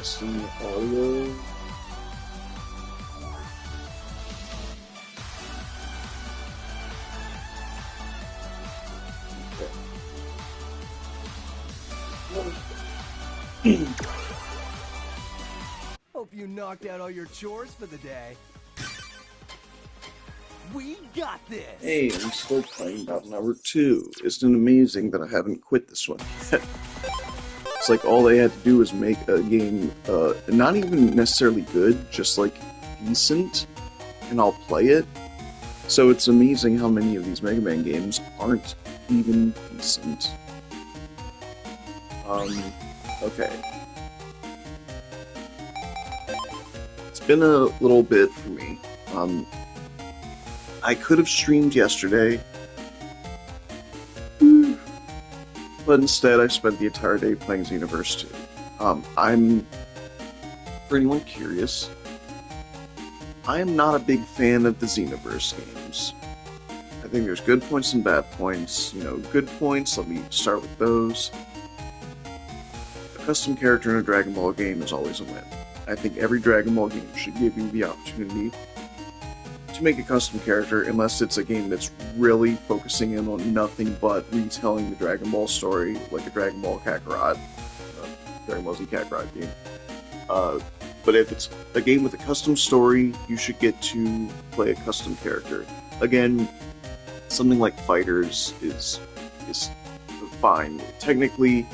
testing the audio. Hope you knocked out all your chores for the day. We got this! Hey, I'm still playing Battle Network 2. Isn't it amazing that I haven't quit this one yet? It's like all they had to do was make a game, not even necessarily good, just like decent, and I'll play it. So it's amazing how many of these Mega Man games aren't even decent. Okay. It's been a little bit for me. I could have streamed yesterday, but instead I spent the entire day playing Xenoverse 2. For anyone curious, I am not a big fan of the Xenoverse games. I think there's good points and bad points. Good points, let me start with those. A custom character in a Dragon Ball game is always a win. I think every Dragon Ball game should give you the opportunity to make a custom character, unless it's a game that's really focusing in on nothing but retelling the Dragon Ball story, like a Dragon Ball Kakarot, Dragon Ball Z Kakarot game. But if it's a game with a custom story, you should get to play a custom character. Again, something like Fighters is fine. Technically,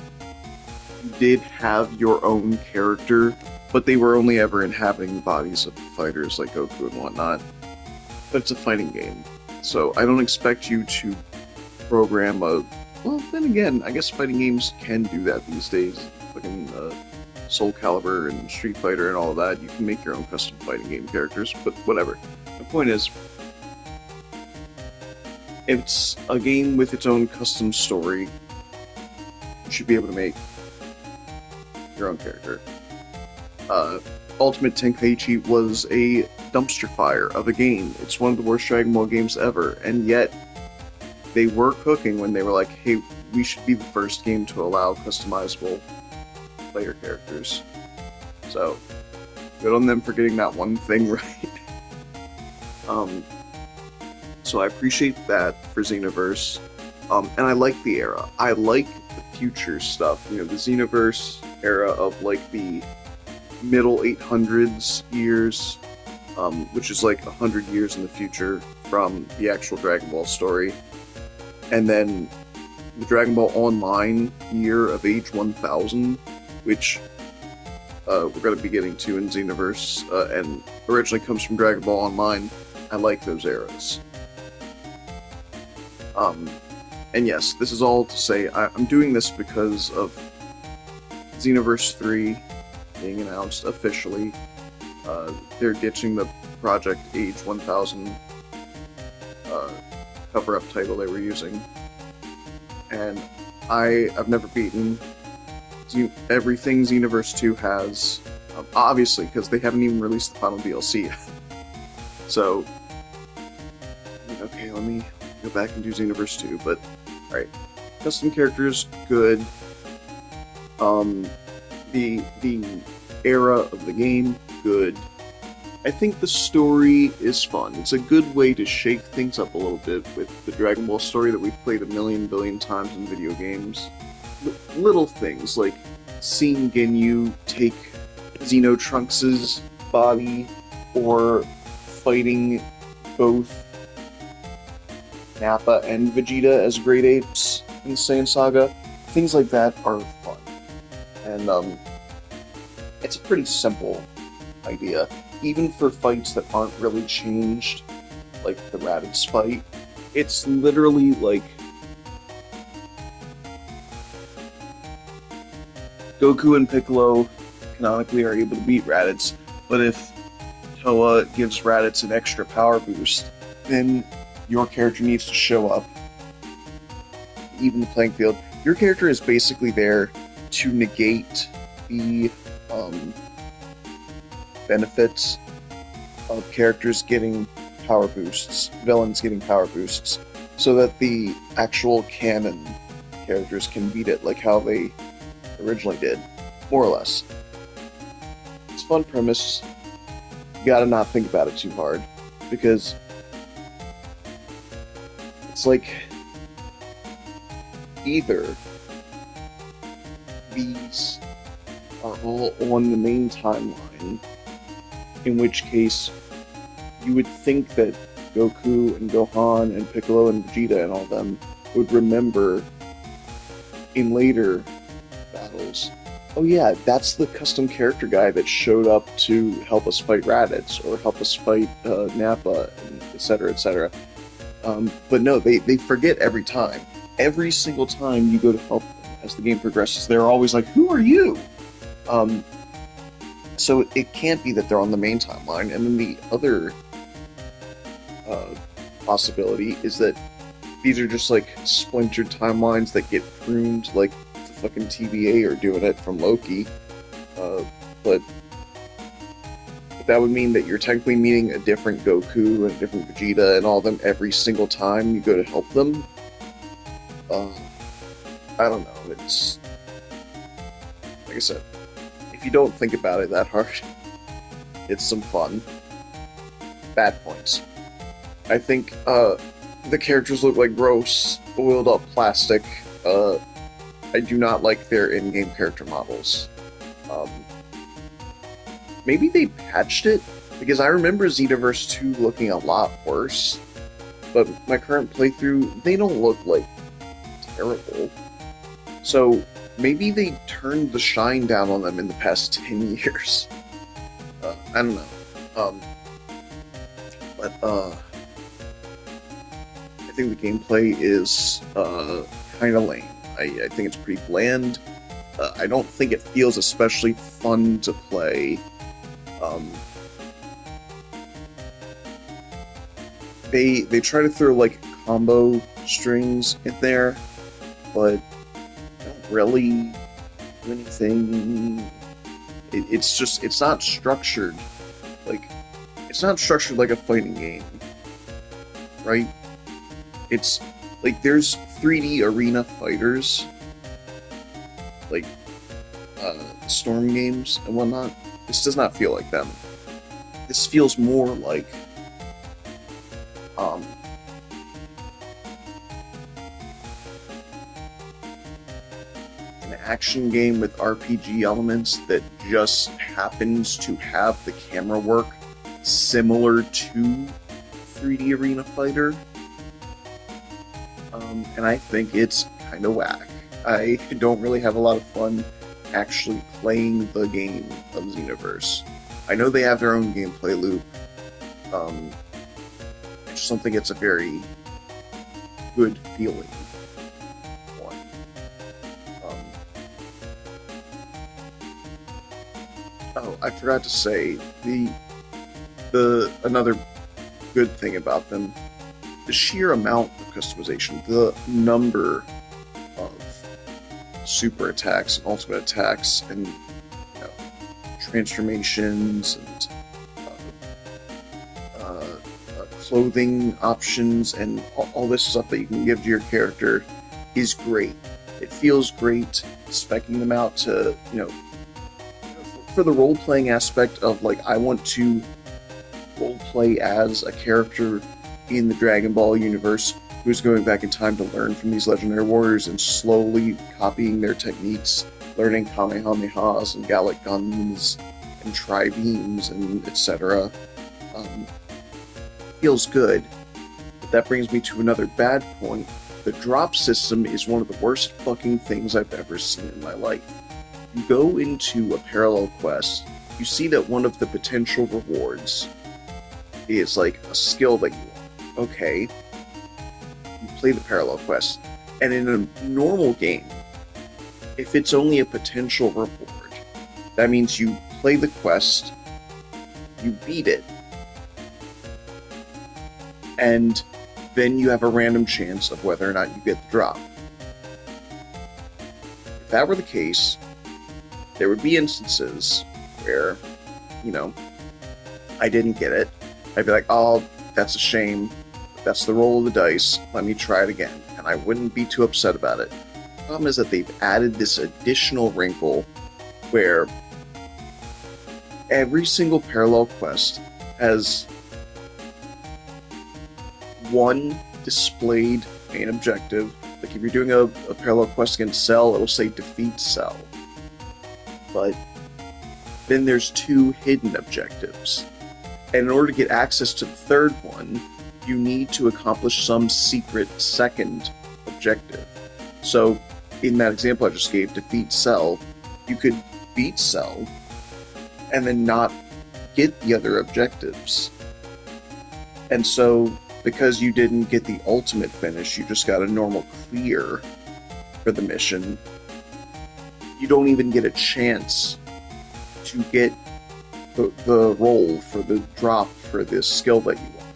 you did have your own character, but they were only ever inhabiting the bodies of fighters like Goku and whatnot. But it's a fighting game, so I don't expect you to program a... Well, then again, I guess fighting games can do that these days. Like in Soul Calibur and Street Fighter and all of that, you can make your own custom fighting game characters, but whatever. The point is, if it's a game with its own custom story, you should be able to make your own character. Ultimate Tenkaichi was a dumpster fire of a game. It's one of the worst Dragon Ball games ever, and yet they were cooking when they were like, hey, we should be the first game to allow customizable player characters. So, good on them for getting that one thing right. So I appreciate that for Xenoverse, and I like the era. I like the future stuff, the Xenoverse era of like the middle 800s years, which is like 100 years in the future from the actual Dragon Ball story. And then the Dragon Ball Online year of age 1000, which we're going to be getting to in Xenoverse, and originally comes from Dragon Ball Online. I like those eras. And yes, this is all to say I'm doing this because of Xenoverse 3 being announced officially. They're ditching the Project Age 1000 cover-up title they were using. And I've never beaten everything Xenoverse 2 has, obviously, because they haven't even released the final DLC yet. So, okay, let me go back and do Xenoverse 2, but, alright. Custom characters, good. The era of the game, good. I think the story is fun. It's a good way to shake things up a little bit with the Dragon Ball story that we've played a million billion times in video games. Little things, like seeing Ginyu take Xeno Trunks' body, or fighting both Nappa and Vegeta as Great Apes in Saiyan Saga. Things like that are fun. And, it's a pretty simple idea. Even for fights that aren't really changed, like the Raditz fight, it's literally like Goku and Piccolo canonically are able to beat Raditz, but if Toa gives Raditz an extra power boost, then your character needs to show up, even the playing field. Your character is basically there to negate the benefits of characters getting power boosts, villains getting power boosts, so that the actual canon characters can beat it like how they originally did, more or less. it's a fun premise. You gotta not think about it too hard, because it's like either these are all on the main timeline, in which case you would think that Goku and Gohan and Piccolo and Vegeta and all them would remember in later battles. Oh yeah, that's the custom character guy that showed up to help us fight Raditz or help us fight Nappa, and etc. etc. But no, they forget every time. Every single time you go to help them as the game progresses, they're always like, "Who are you?" Um, so it can't be that they're on the main timeline. And then the other uh, possibility is that these are just like splintered timelines that get pruned, like the fucking TVA are doing it from Loki. But that would mean that you're technically meeting a different Goku and a different Vegeta and all of them every single time you go to help them. I don't know. It's like I said, if you don't think about it that hard, it's some fun. Bad points. I think the characters look like gross, oiled up plastic. I do not like their in-game character models. Um, Maybe they patched it, because I remember Xenoverse 2 looking a lot worse, but my current playthrough, they don't look like terrible. So maybe they turned the shine down on them in the past 10 years. I don't know. But I think the gameplay is kind of lame. I think it's pretty bland. I don't think it feels especially fun to play. They try to throw like combo strings in there, but don't really do anything. It's not structured like a fighting game, right? It's like there's 3D arena fighters, like Storm games and whatnot. This does not feel like them. This feels more like an action game with RPG elements that just happens to have the camera work similar to 3D Arena Fighter. And I think it's kind of whack. I don't really have a lot of fun actually playing the game of Xenoverse. I know they have their own gameplay loop. I just don't think it's a very good feeling one. Oh, I forgot to say the another good thing about them, the sheer amount of customization, the number of super attacks and ultimate attacks and transformations and clothing options and all this stuff that you can give to your character is great. It feels great speccing them out to, for the role-playing aspect of, like, I want to role-play as a character in the Dragon Ball universe who's going back in time to learn from these legendary warriors and slowly copying their techniques, learning Kamehamehas and Gallic Guns and Tri-Beams and etc. Feels good. But that brings me to another bad point. The drop system is one of the worst fucking things I've ever seen in my life. You go into a parallel quest, you see that one of the potential rewards is like a skill that you want. Okay, you play the parallel quest, and in a normal game, if it's only a potential reward, that means you play the quest, you beat it, and then you have a random chance of whether or not you get the drop. If that were the case, there would be instances where, I didn't get it. I'd be like, oh, that's a shame. That's the roll of the dice. Let me try it again. And I wouldn't be too upset about it. The problem is that they've added this additional wrinkle where every single parallel quest has one displayed main objective. Like if you're doing a parallel quest against Cell, it'll say defeat Cell. But then there's 2 hidden objectives. And in order to get access to the third one, you need to accomplish some secret second objective. So, in that example I just gave, defeat Cell, you could beat Cell and then not get the other objectives. And so, because you didn't get the ultimate finish, you just got a normal clear for the mission, you don't even get a chance to get the roll for the drop for this skill that you want.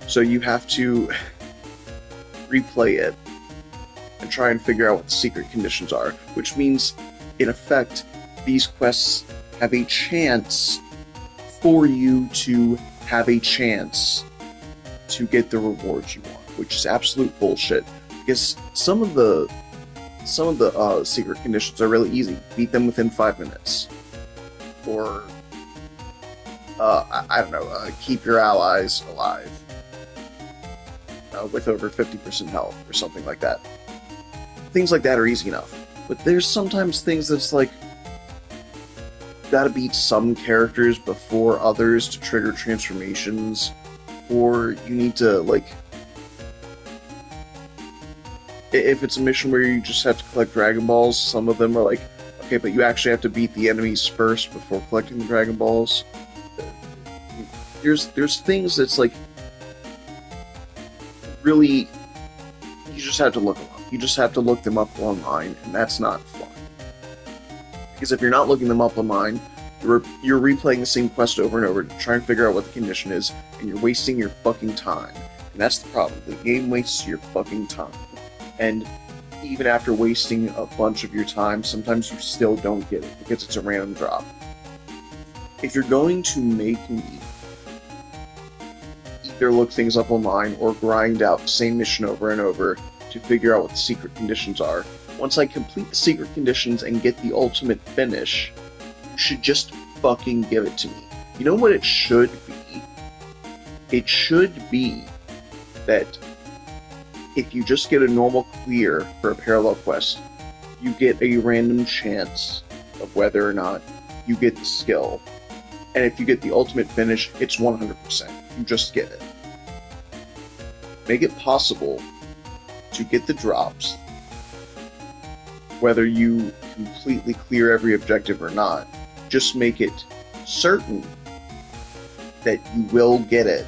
So you have to replay it and try and figure out what the secret conditions are, which means, in effect, these quests have a chance for you to have a chance to get the rewards you want, which is absolute bullshit, because some of the secret conditions are really easy. Beat them within 5 minutes. Or, I don't know, keep your allies alive with over 50% health, or something like that. Things like that are easy enough. But there's sometimes things that's like, gotta beat some characters before others to trigger transformations, or you need to, like, if it's a mission where you just have to collect Dragon Balls, some of them are like, okay, but you actually have to beat the enemies first before collecting the Dragon Balls. There's things that's like, really, you just have to look them up. You just have to look them up online, and that's not fun. Because if you're not looking them up online, you're replaying the same quest over and over to try and figure out what the condition is, and you're wasting your fucking time. And that's the problem. The game wastes your fucking time. And even after wasting a bunch of your time, sometimes you still don't get it, because it's a random drop. If you're going to make me either look things up online or grind out the same mission over and over to figure out what the secret conditions are, once I complete the secret conditions and get the ultimate finish, you should just fucking give it to me. You know what it should be? It should be that if you just get a normal clear for a parallel quest, you get a random chance of whether or not you get the skill. And if you get the ultimate finish, it's 100%. You just get it. Make it possible to get the drops, whether you completely clear every objective or not. Just make it certain that you will get it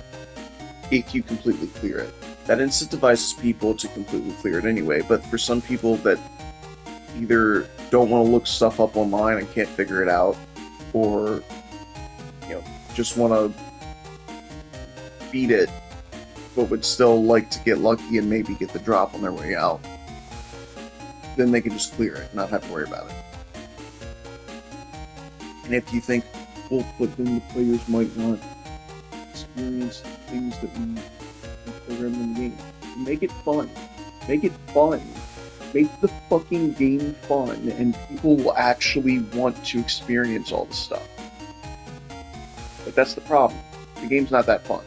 if you completely clear it. That incentivizes people to completely clear it anyway, but for some people that either don't want to look stuff up online and can't figure it out, or, just want to beat it, but would still like to get lucky and maybe get the drop on their way out, then they can just clear it and not have to worry about it. And if you think, well, but then the players might not experience things that we program in the game, make it fun. Make it fun. Make the fucking game fun, and people will actually want to experience all this stuff. But that's the problem. The game's not that fun.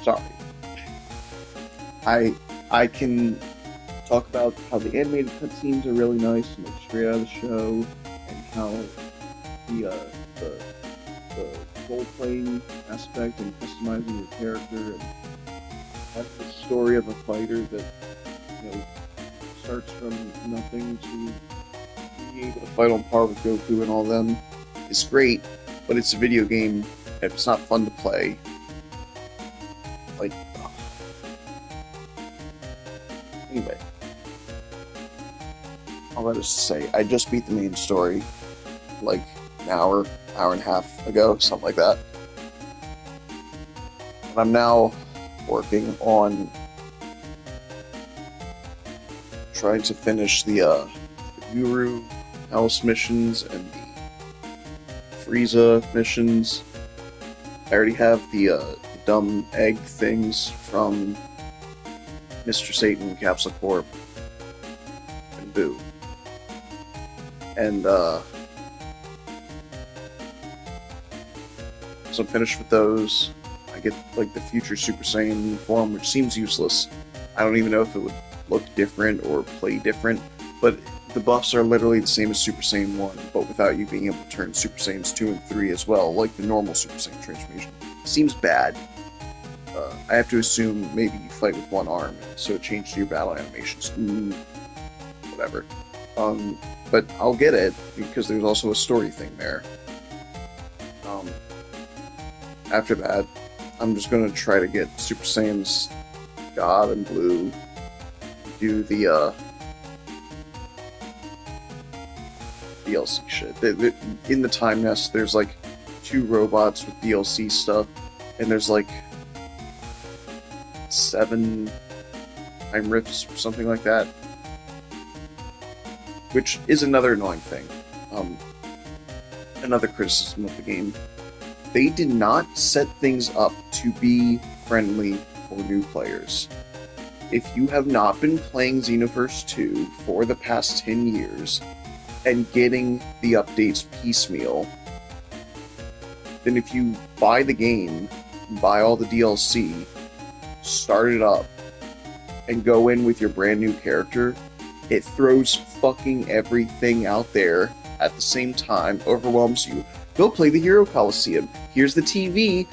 Sorry. I can talk about how the animated cutscenes are really nice and like straight out of the show, and how the role-playing aspect and customizing your character, and that's the story of a fighter that starts from nothing to being able to fight on par with Goku and all them is great, but it's a video game. If it's not fun to play, like, anyway, all that is to say, I just beat the main story like an hour and a half ago, something like that. And I'm now working on trying to finish the Guru House missions and the Frieza missions. I already have the dumb egg things from Mr. Satan Capsule Corp. Boo. And, so I'm finished with those. I get, like, the future Super Saiyan form, which seems useless. I don't even know if it would look different or play different, but the buffs are literally the same as Super Saiyan 1, but without you being able to turn Super Saiyans 2 and 3 as well, like the normal Super Saiyan transformation. Seems bad. I have to assume maybe you fight with one arm, so it changed your battle animations. Whatever. But I'll get it, because there's also a story thing there. After that, I'm just going to try to get Super Saiyans God and Blue, do the, DLC shit. In the Time Nest, there's like 2 robots with DLC stuff, and there's like 7 time rifts or something like that, which is another annoying thing. Another criticism of the game. They did not set things up to be friendly for new players. If you have not been playing Xenoverse 2 for the past 10 years, and getting the updates piecemeal, then if you buy the game, buy all the DLC, start it up, and go in with your brand new character, it throws fucking everything out there at the same time, overwhelms you. Go play the Hero Coliseum. Here's the TV.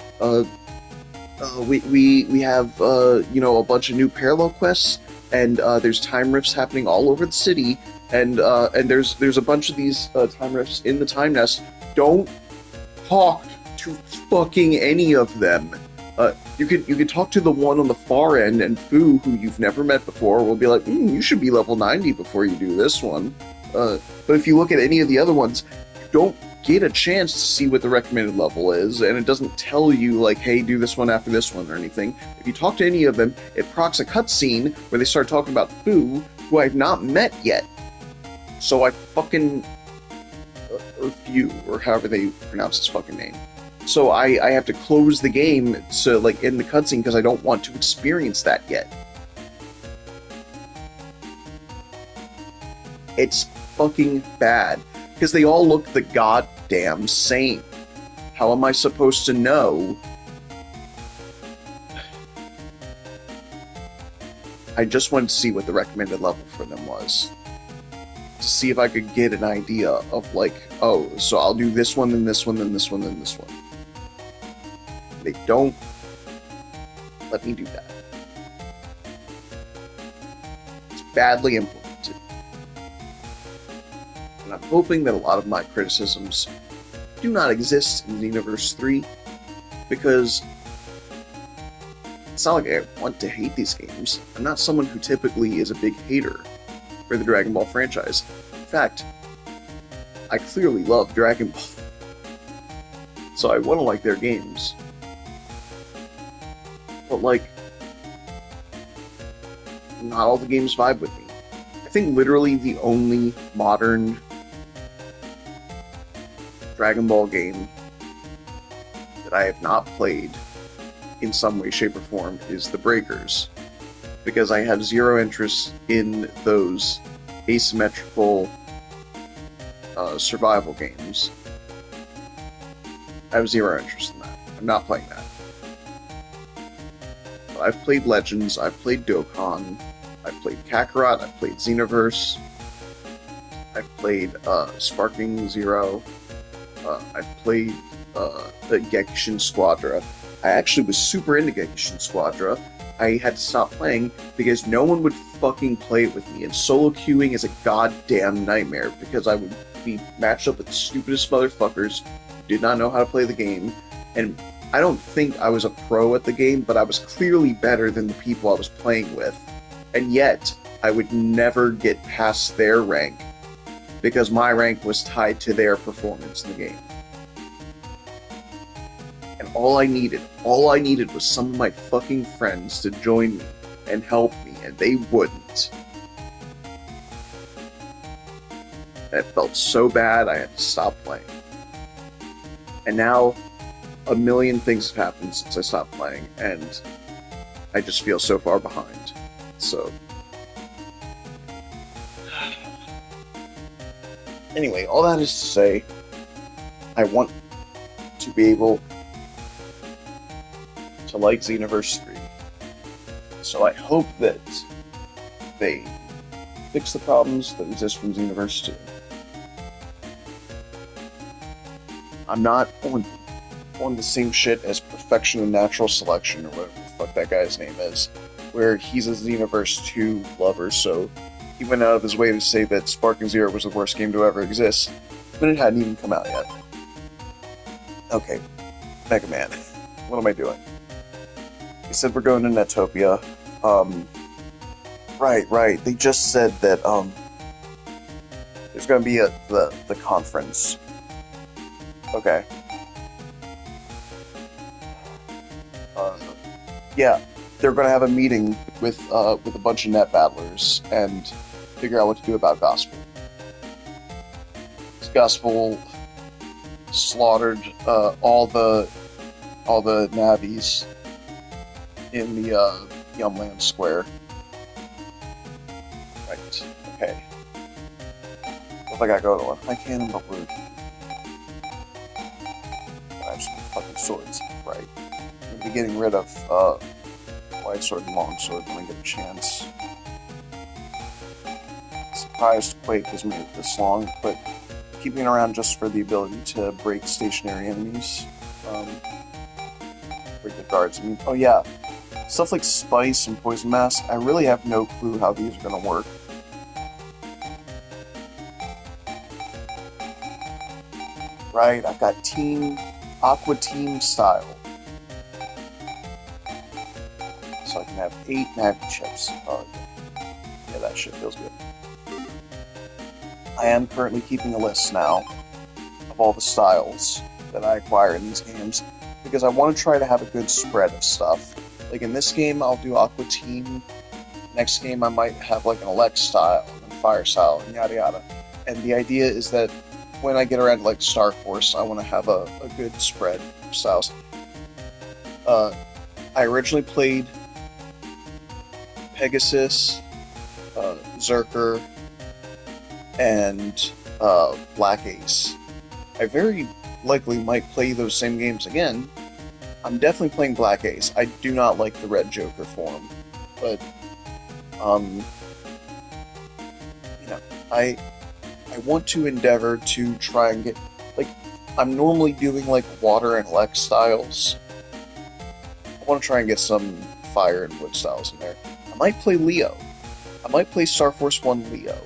We have a bunch of new parallel quests, and there's time rifts happening all over the city. And there's a bunch of these time rifts in the Time Nest. Don't talk to fucking any of them. You could talk to the one on the far end, and Fu, who you've never met before, will be like, you should be level 90 before you do this one. But if you look at any of the other ones, you don't get a chance to see what the recommended level is, and it doesn't tell you, like, hey, do this one after this one or anything. If you talk to any of them, it procs a cutscene where they start talking about Fu, who I've not met yet. So I fucking... or Fu, or however they pronounce his fucking name. So I have to close the game to, like, end the cutscene because I don't want to experience that yet. It's fucking bad. Because they all look the goddamn same. How am I supposed to know? I just wanted to see what the recommended level for them was. To see if I could get an idea of, like, oh, so I'll do this one, then this one, then this one, then this one. They don't let me do that. It's badly implemented. And I'm hoping that a lot of my criticisms do not exist in Xenoverse 3, because it's not like I want to hate these games. I'm not someone who typically is a big hater for the Dragon Ball franchise. In fact, I clearly love Dragon Ball. So I want to like their games. But, like, not all the games vibe with me. I think literally the only modern Dragon Ball game that I have not played in some way, shape, or form is The Breakers. Because I have zero interest in those asymmetrical survival games. I have zero interest in that. I'm not playing that. But I've played Legends, I've played Dokkan, I've played Kakarot, I've played Xenoverse, I've played Sparking Zero, I've played the Gekishin Squadra. I actually was super into Gekishin Squadra. I had to stop playing because no one would fucking play it with me, and solo queuing is a goddamn nightmare because I would be matched up with the stupidest motherfuckers who did not know how to play the game, and I don't think I was a pro at the game, but I was clearly better than the people I was playing with, and yet I would never get past their rank because my rank was tied to their performance in the game. And all I needed was some of my fucking friends to join me and help me, and they wouldn't. That felt so bad, I had to stop playing. And now, a million things have happened since I stopped playing, and I just feel so far behind. So, Anyway, all that is to say, I want to be able to like Xenoverse 3. So I hope that they fix the problems that exist from Xenoverse 2. I'm not on the same shit as Perfection and Natural Selection, or whatever the fuck that guy's name is, where he's a Xenoverse 2 lover, so he went out of his way to say that Sparking Zero was the worst game to ever exist, but it hadn't even come out yet. Okay, Mega Man. What am I doing? He said we're going to Netopia. Right. They just said that, there's gonna be the conference. Okay. Yeah, they're gonna have a meeting with a bunch of net battlers and figure out what to do about Gospel. Gospel slaughtered all the navies in the Yumland Square. Right. Okay. What have I got going on? I can't remember. I have some fucking swords. Right. I'm gonna be getting rid of wide sword and long sword when I get a chance. Surprised Quake has made it this long, but keeping it around just for the ability to break stationary enemies. Break the guards. I mean, oh yeah, stuff like Spice and Poison Mask, I really have no clue how these are going to work. Right, I've got Aqua Team style. So I can have 8 Navi chips. Oh, yeah, that shit feels good. I am currently keeping a list now of all the styles that I acquire in these games, because I want to try to have a good spread of stuff. Like in this game, I'll do Aqua Team. Next game, I might have like an Elect style, and Fire style, and yada yada. And the idea is that when I get around to like Star Force, I want to have a good spread of styles. I originally played Pegasus, Zerker, and Black Ace. I very likely might play those same games again. I'm definitely playing Black Ace. I do not like the Red Joker form, but you know, I want to endeavor to try and get, like, I'm normally doing like Water and Elect styles. I want to try and get some Fire and Wood styles in there. I might play Leo. I might play Star Force 1 Leo,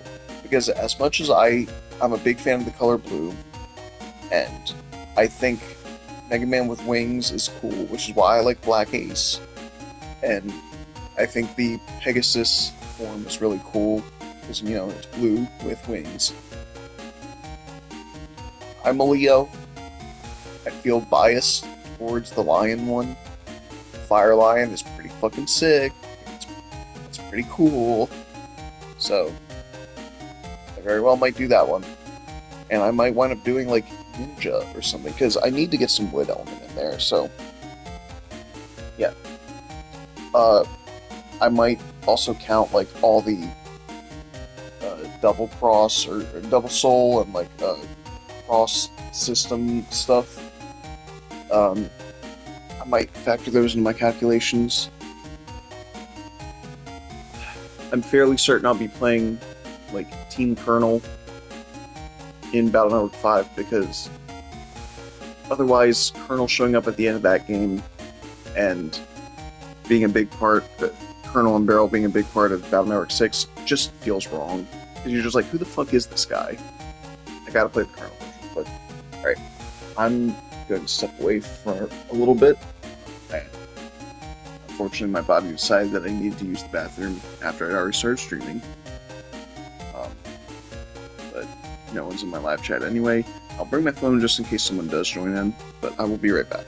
because as much as I'm a big fan of the color blue, and I think Mega Man with wings is cool, which is why I like Black Ace, and I think the Pegasus form is really cool, because, you know, it's blue with wings. I'm a Leo. I feel biased towards the Lion one. Fire Lion is pretty fucking sick. It's pretty cool. So, I very well might do that one. And I might wind up doing, like, Ninja or something, because I need to get some wood element in there, so... Yeah. I might also count, like, all the double cross or double soul and, like, cross system stuff. I might factor those into my calculations. I'm fairly certain I'll be playing, like, Team Colonel in Battle Network 5, because otherwise Colonel showing up at the end of that game and being a big part, Colonel and Barrel being a big part of Battle Network 6 just feels wrong. Because you're just like, who the fuck is this guy? I gotta play the Colonel version, but alright. I'm going to step away for a little bit. Unfortunately, my body decided that I needed to use the bathroom after I'd already started streaming. But no one's in my live chat anyway. I'll bring my phone just in case someone does join in, but I will be right back.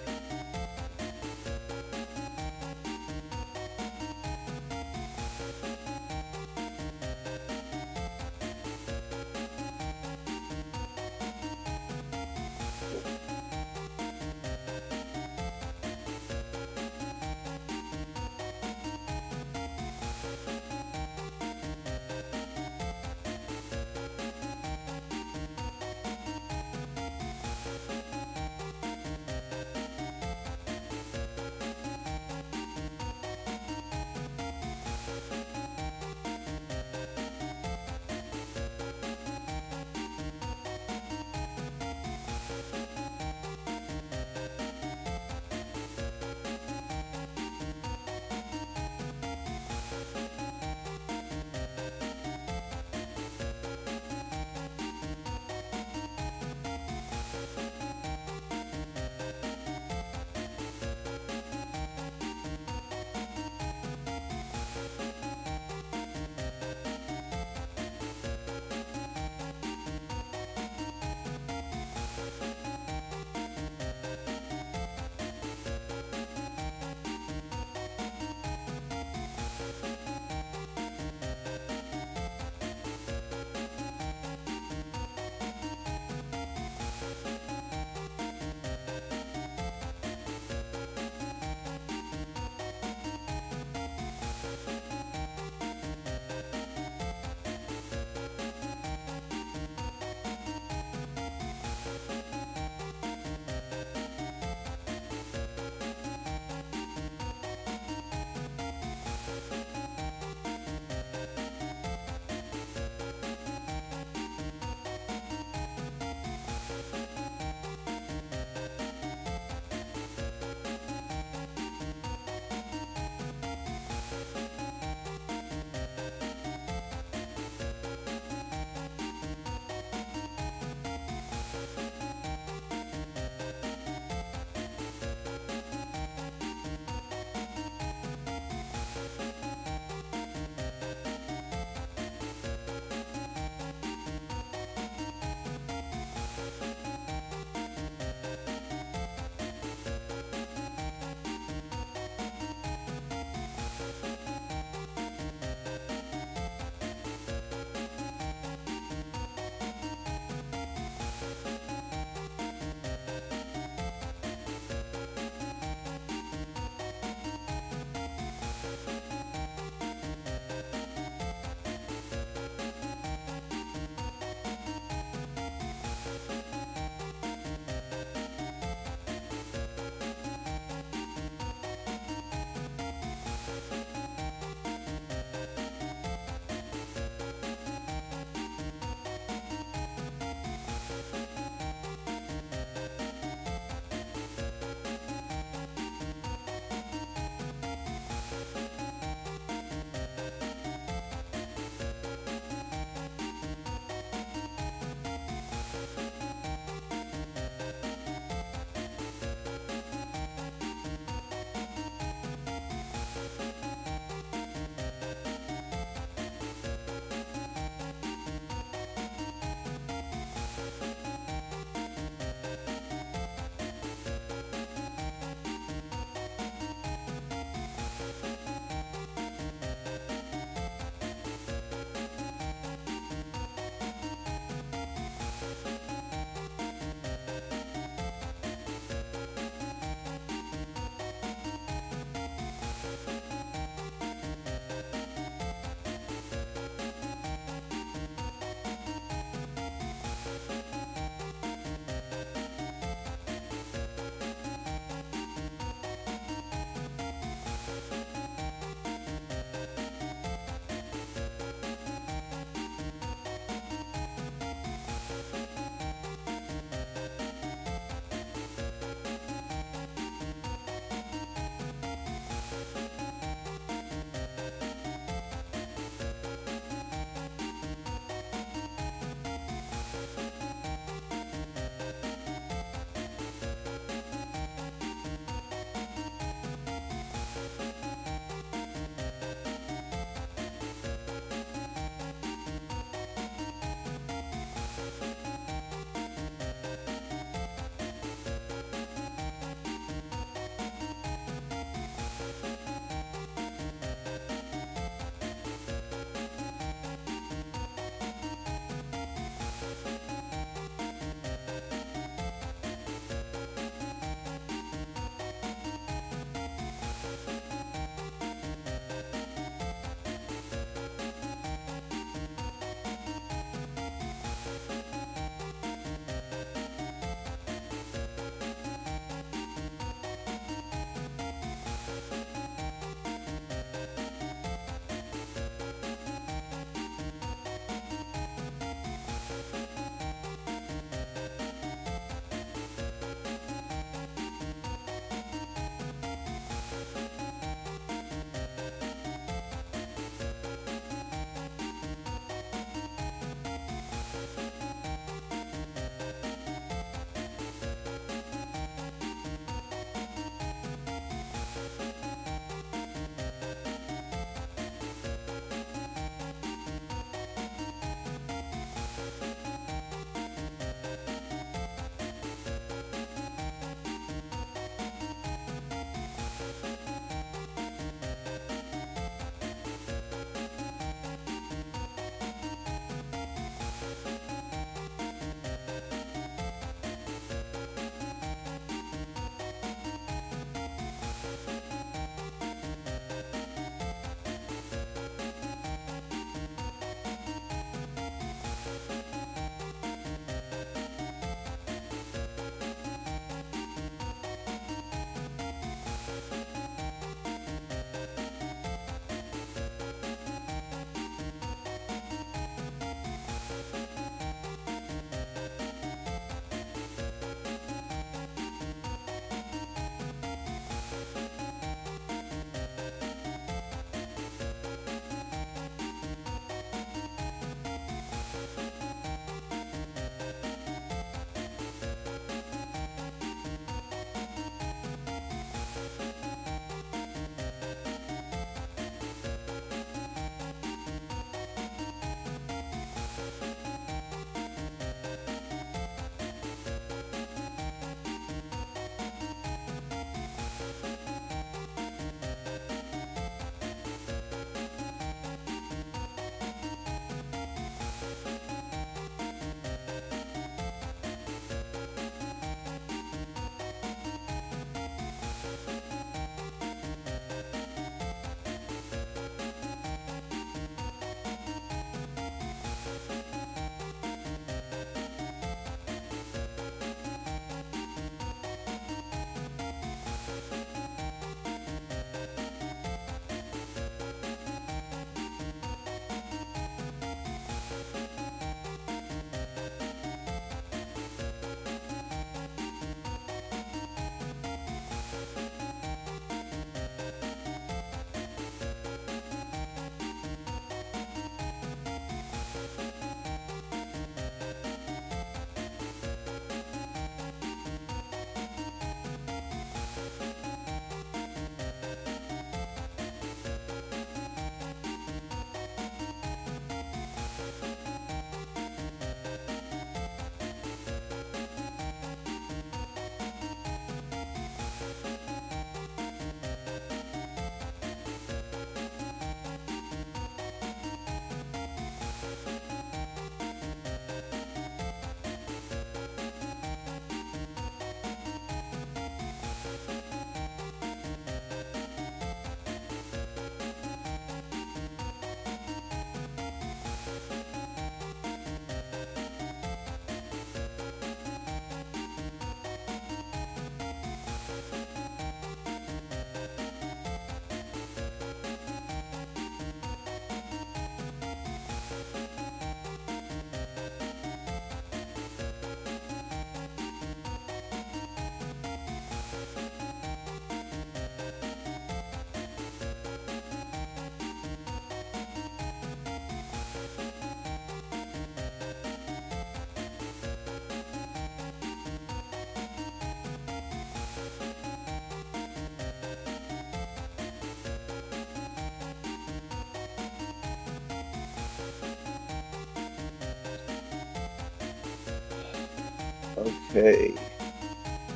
Okay,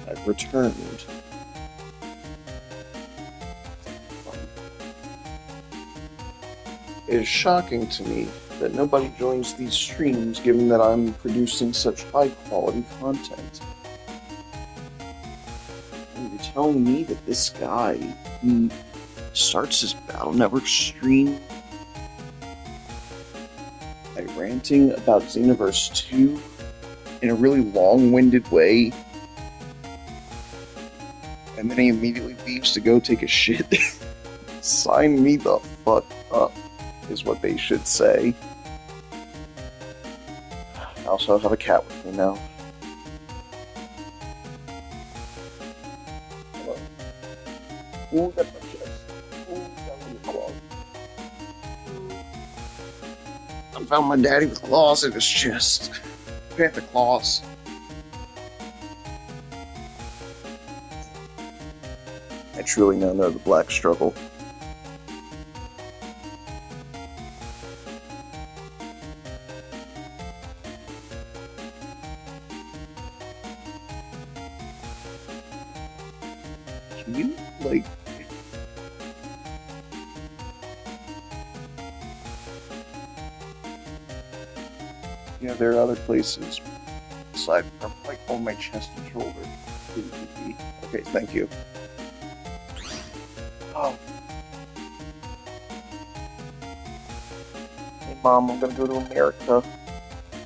I've returned. It is shocking to me that nobody joins these streams given that I'm producing such high quality content. And you're telling me that this guy, he starts his Battle Network stream by ranting about Xenoverse 2 in a really long-winded way, and then he immediately leaves to go take a shit? Sign me the fuck up, is what they should say. I also have a cat with me now. Hello. Ooh, that's my chest. Ooh, that was a claw. I found my daddy with claws in his chest. Panther claws. I truly now know the black struggle. Can you, like... You know, there are other places aside from, like, on my chest and shoulder. Okay, thank you. Oh. Hey, Mom, I'm gonna go to America.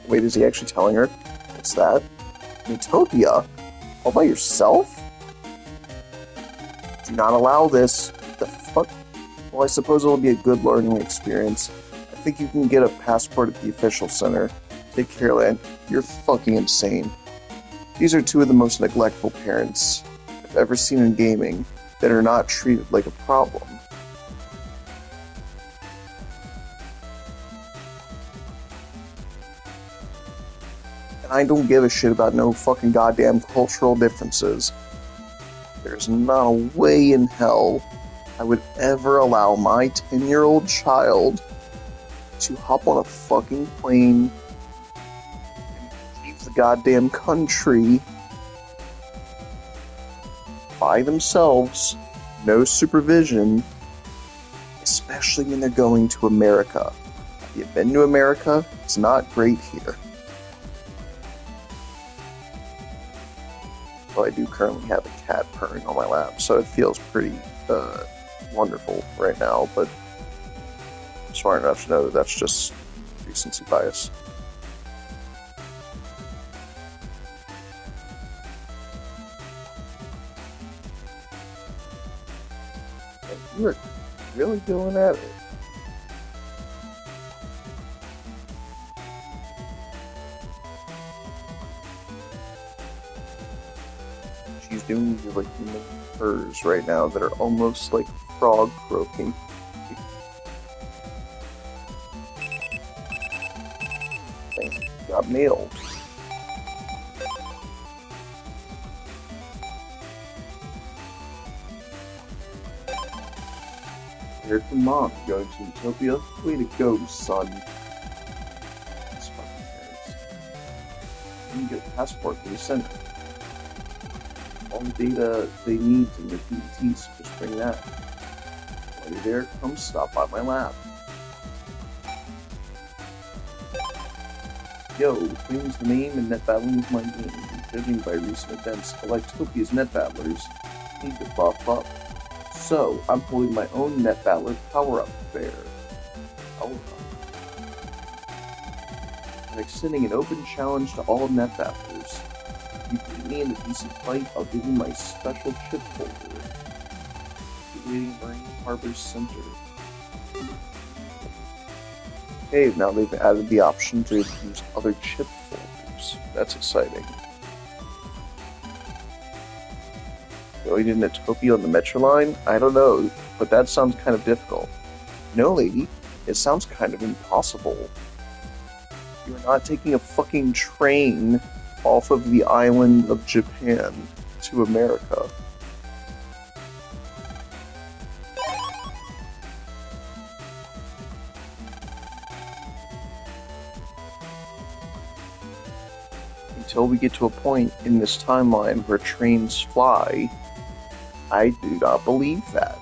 Wait, is he actually telling her? What's that? Utopia? All by yourself? Do not allow this. What the fuck? Well, I suppose it'll be a good learning experience. I think you can get a passport at the official center. Take care, Lan. You're fucking insane. These are two of the most neglectful parents I've ever seen in gaming that are not treated like a problem. And I don't give a shit about no fucking goddamn cultural differences. There's not a way in hell I would ever allow my 10-year-old child to hop on a fucking plane and leave the goddamn country by themselves, no supervision, especially when they're going to America. Have you been to America? It's not great here. Well, I do currently have a cat purring on my lap, so it feels pretty wonderful right now, but I'm smart enough to know that that's just recency bias. You're really going at it. She's doing these like mini purrs right now that are almost like frog croaking. Got mail. Heard from Mom, going to Utopia. Way to go, son. These fucking parents. You can get a passport for the center. All the data they need to their PDTs, so just bring that. While you're there, come stop by my lab. Yo, Queen's the name and net battling is my game. Judging by recent events, Electopia's net battlers need to buff up. So, I'm holding my own net battler power-up fair. I'm extending an open challenge to all net battlers. If you beat me in a decent fight, I'll give you my special chip folder. Activating Marine Harbor Center. Okay, now they've added the option to use other chip folders. That's exciting. Going into Utopia on the Metro line? I don't know, but that sounds kind of difficult. No, lady, it sounds kind of impossible. You're not taking a fucking train off of the island of Japan to America. In until we get to a point in this timeline where trains fly, I do not believe that.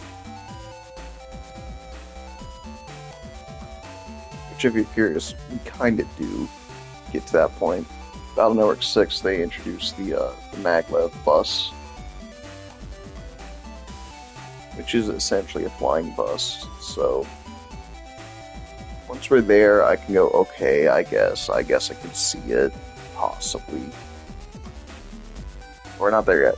Which, if you're curious, we kind of do get to that point. Battle Network 6, they introduced the maglev bus, which is essentially a flying bus. So once we're there, I can go, okay, I guess I can see it, possibly. We're not there yet.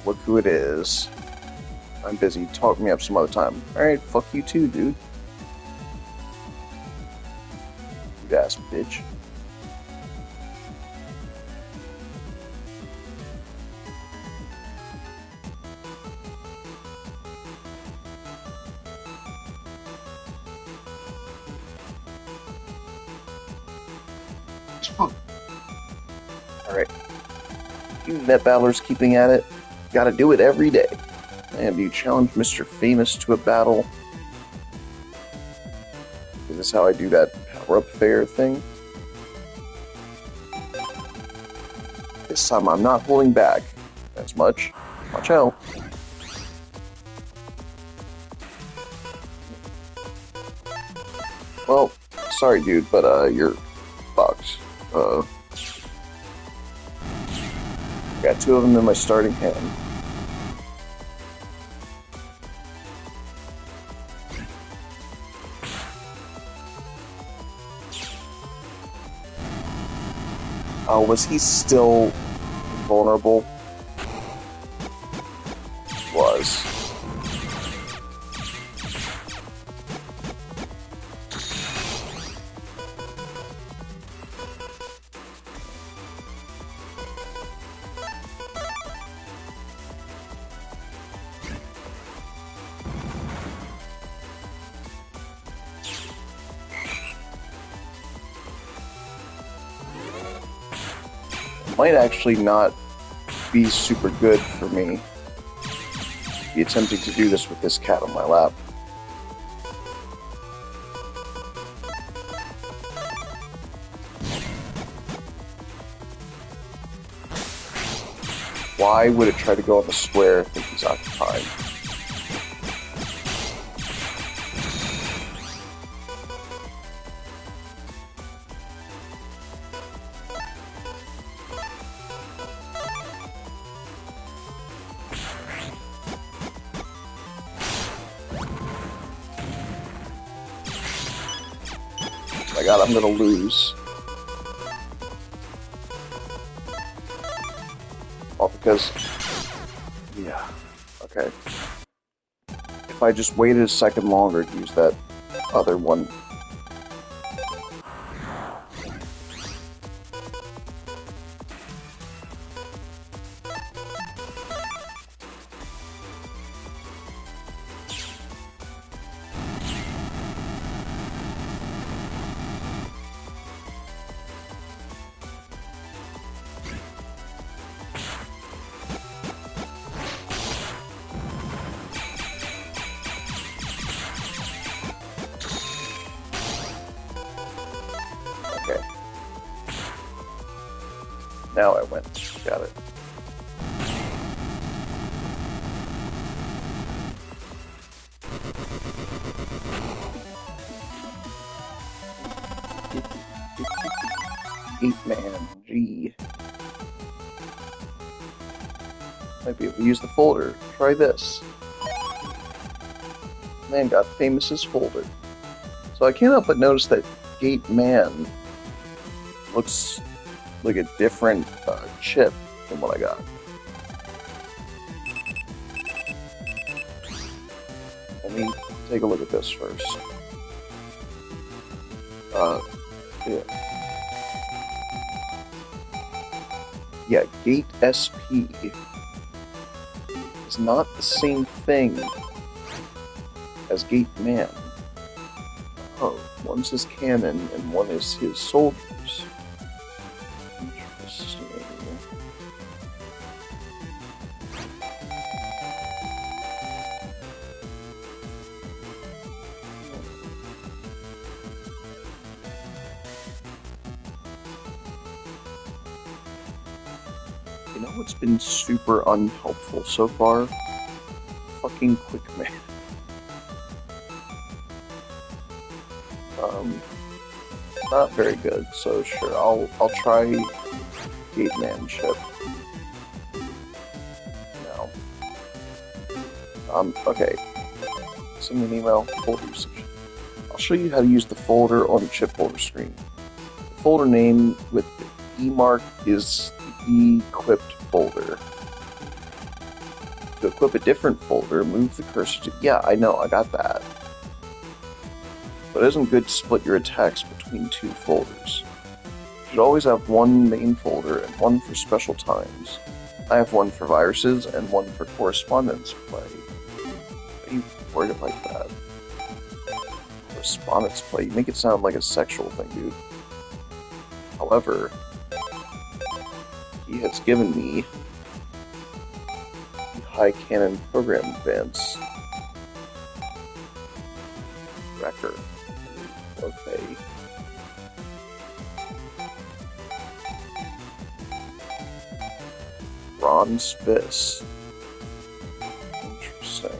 Look who it is. I'm busy. Talk me up some other time. Alright, fuck you too, dude. You ass bitch. Alright. You net battlers keeping at it. Gotta do it every day. And do you challenge Mr. Famous to a battle? Is this how I do that power-up fair thing? This time I'm not holding back as much. Watch out. Well, sorry dude, but you're fucked. Got two of them in my starting hand. Oh, was he still vulnerable? Was. Might actually not be super good for me be attempting to do this with this cat on my lap. Why would it try to go on the square if he's occupied? My god, I'm gonna lose. All because... yeah, okay. If I just waited a second longer to use that other one... Okay. Now I went. Got it. Man, G. Might be able to use the folder. Try this. Man got Famous's folder. So I can't help but notice that Gate Man looks like a different chip than what I got. Let me take a look at this first. Yeah. Yeah, Gate SP is not the same thing as Gate Man. Oh, one's his cannon and one is his soldiers. You know what's been super unhelpful so far? Fucking Quickman. Not very good, so sure, I'll try 8-man chip. No. Okay. Send me an email, folder usage. I'll show you how to use the folder on the chip holder screen. The folder name with the E mark is the equipped folder. To equip a different folder, move the cursor to... Yeah, I know, I got that. But it isn't good to split your attacks between two folders. You should always have one main folder and one for special times. I have one for viruses and one for correspondence play. Why are you worded like that? Correspondence play? You make it sound like a sexual thing, dude. However, he has given me the High Cannon Program Advance Wrecker. Okay. Bronze Fist. Interesting.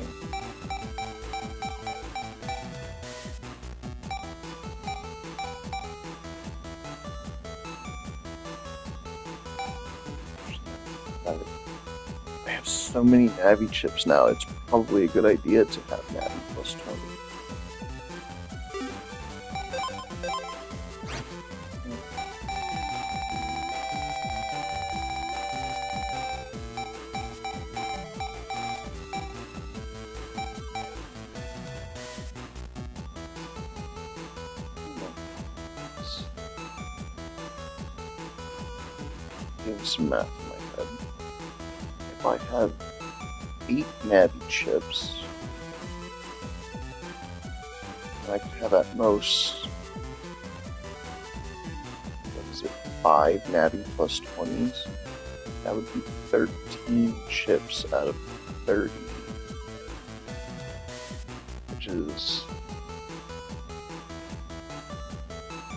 I have so many Navi chips now, it's probably a good idea to have Navi plus 20. Doing some math in my head. If I have 8 Navi chips, I could have at most, what is it, 5 Navi plus 20s? That would be 13 chips out of 30, which is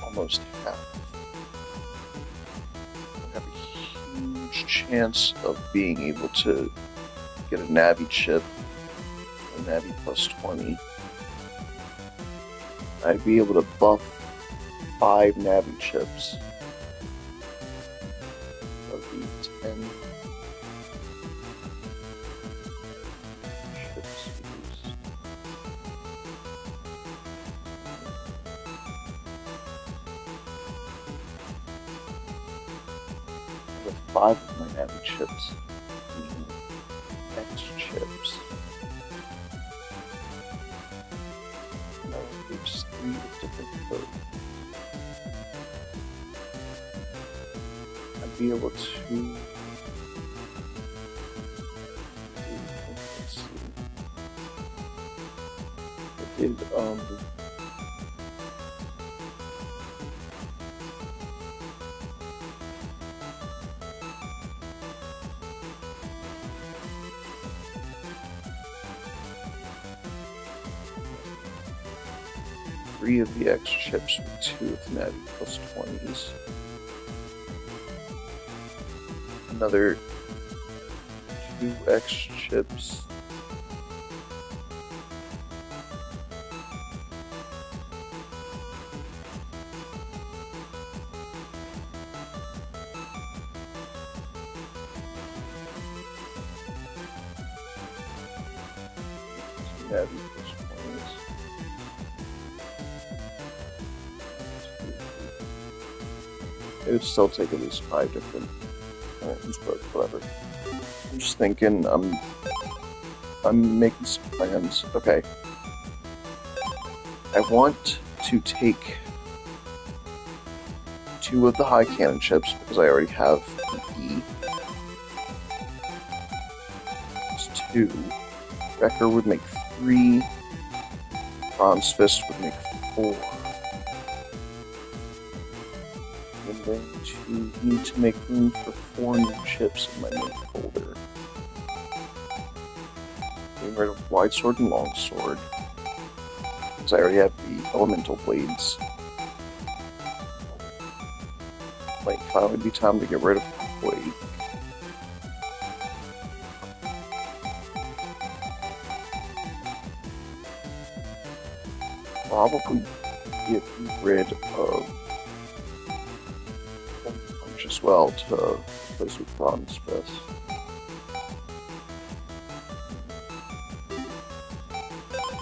almost half. I have a huge chance of being able to get a Navi chip, a Navi plus 20. I'd be able to buff 5 Navi chips. That would be 10 chips used. With 5 of my Navi chips, X chips. No, there's 3 different codes. I'd be able to... Let's see. I did, 3 of the X chips with 2 of the Navi plus 20s. Another 2 X chips. Navi plus 20s. It would still take at least 5 different turns, but whatever. I'm just thinking, I'm making some plans. Okay. I want to take 2 of the high cannon chips, because I already have the E. It's 2. Wrecker would make 3. Bronze Fist would make 4. I'm going to need to make room for 4 new chips in my main folder. Getting rid of Wide Sword and Long Sword, because I already have the Elemental Blades. Might finally be time to get rid of Quake. probably get rid of Punch as well to replace with Bronze Fist.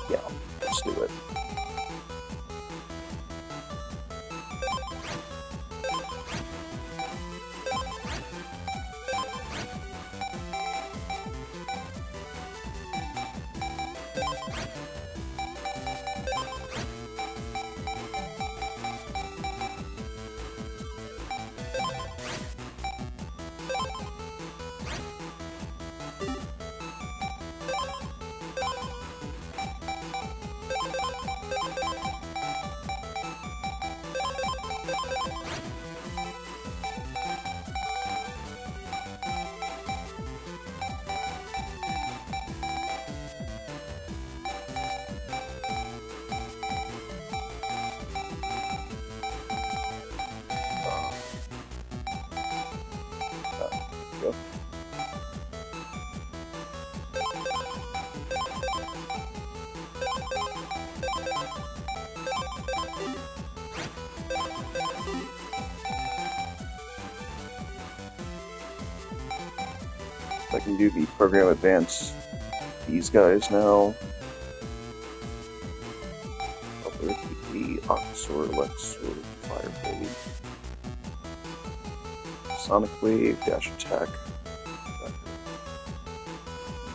Yeah, let's do it. Go. I can do the program advance these guys now. Other the Oxor, Lexor, Fire Blade, Sonic Wave, Dash Attack,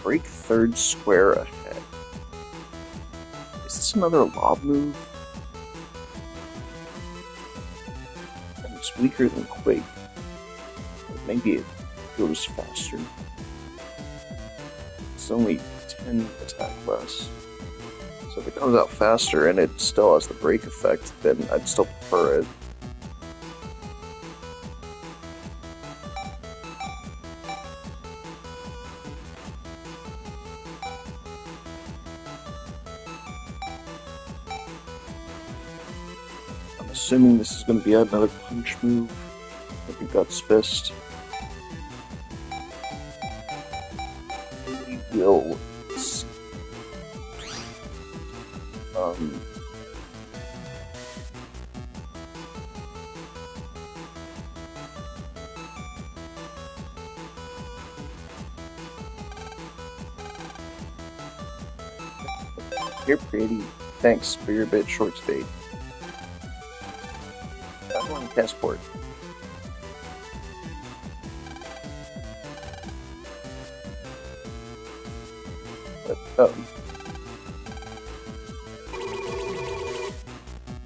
break third square ahead. Is this another lob move? And it's weaker than Quake. But maybe it goes faster. It's only 10 attack less. So if it comes out faster and it still has the break effect, then I'd still prefer it. I'm assuming this is going to be another punch move. Like a Guts Fist. We will see. You're pretty. Thanks for your bit short stay. I'm on passport. But,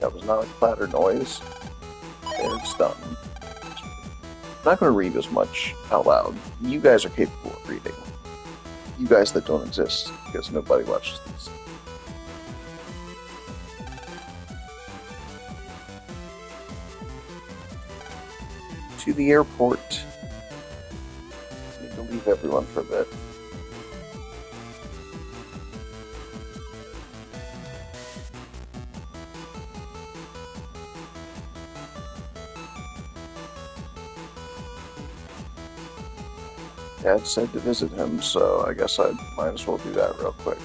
that was not a clatter noise. It's done. I'm not going to read as much out loud. You guys are capable of reading. You guys that don't exist, because nobody watches these. To the airport. Need to leave everyone for a bit. Dad said to visit him, so I guess I might as well do that real quick.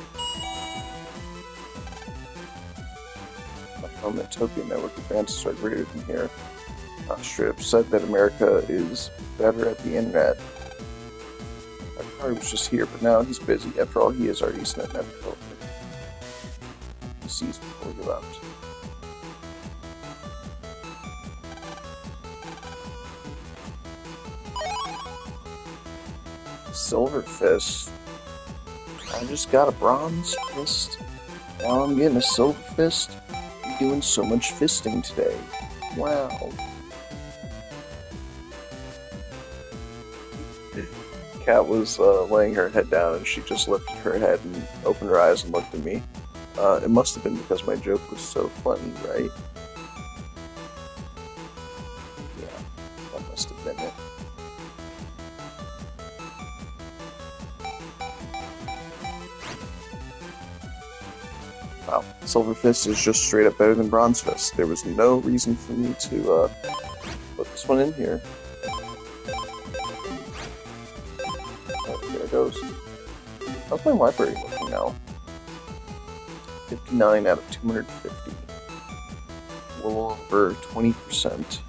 My home at Tokyo Network advances are greater than here. Straight up said that America is better at the internet. I thought he was just here, but now he's busy. After all, he is our Eastnet network developer. PCs before he left. Silver Fist. I just got a Bronze Fist. Now I'm getting a Silver Fist. I'm doing so much fisting today. Wow. Kat was laying her head down and she just lifted her head and opened her eyes and looked at me. It must have been because my joke was so funny, right? Yeah, that must have been it. Wow, Silver Fist is just straight up better than Bronze Fist. There was no reason for me to put this one in here. Oh, there it goes. How's my library looking now? 59 out of 250. A little over 20%.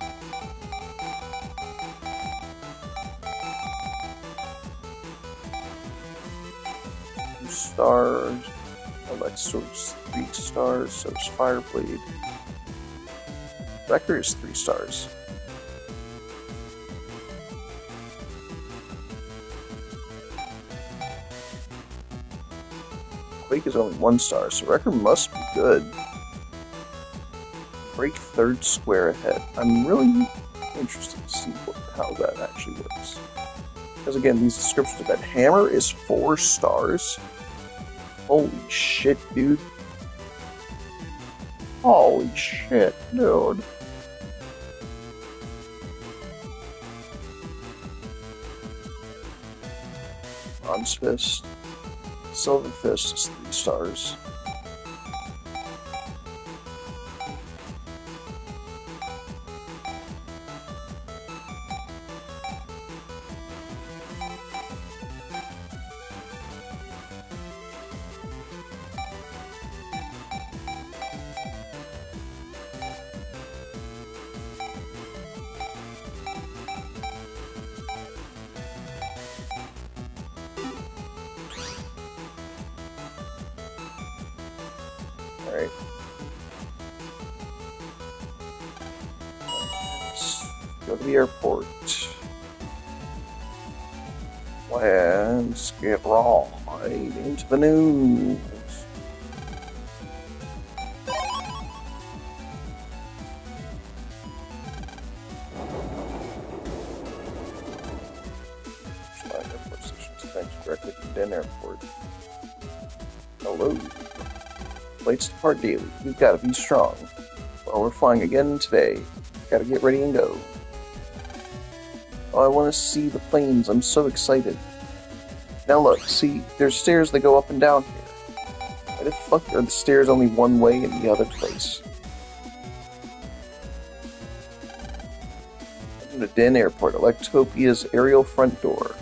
Stars. Alexor's 3 stars, so is Fireblade. Wrecker is 3 stars. Quake is only 1 star, so Wrecker must be good. Break 3rd square ahead. I'm really interested to see how that actually works. Because again, these descriptions of that hammer is 4 stars. Holy shit, dude. Holy shit, dude. Bronze Fist. Silver Fist is 3 stars. Alright. Let's go to the airport. Let's get right into the news. Airport station connects directly to Den Airport. Hello. Flights depart daily. We've got to be strong. Well, we're flying again today. Gotta get ready and go. Oh, I want to see the planes. I'm so excited. Now look, see, there's stairs that go up and down here. Why the fuck are the stairs only one way in the other place? Welcome to Den Airport, Electopia's aerial front door.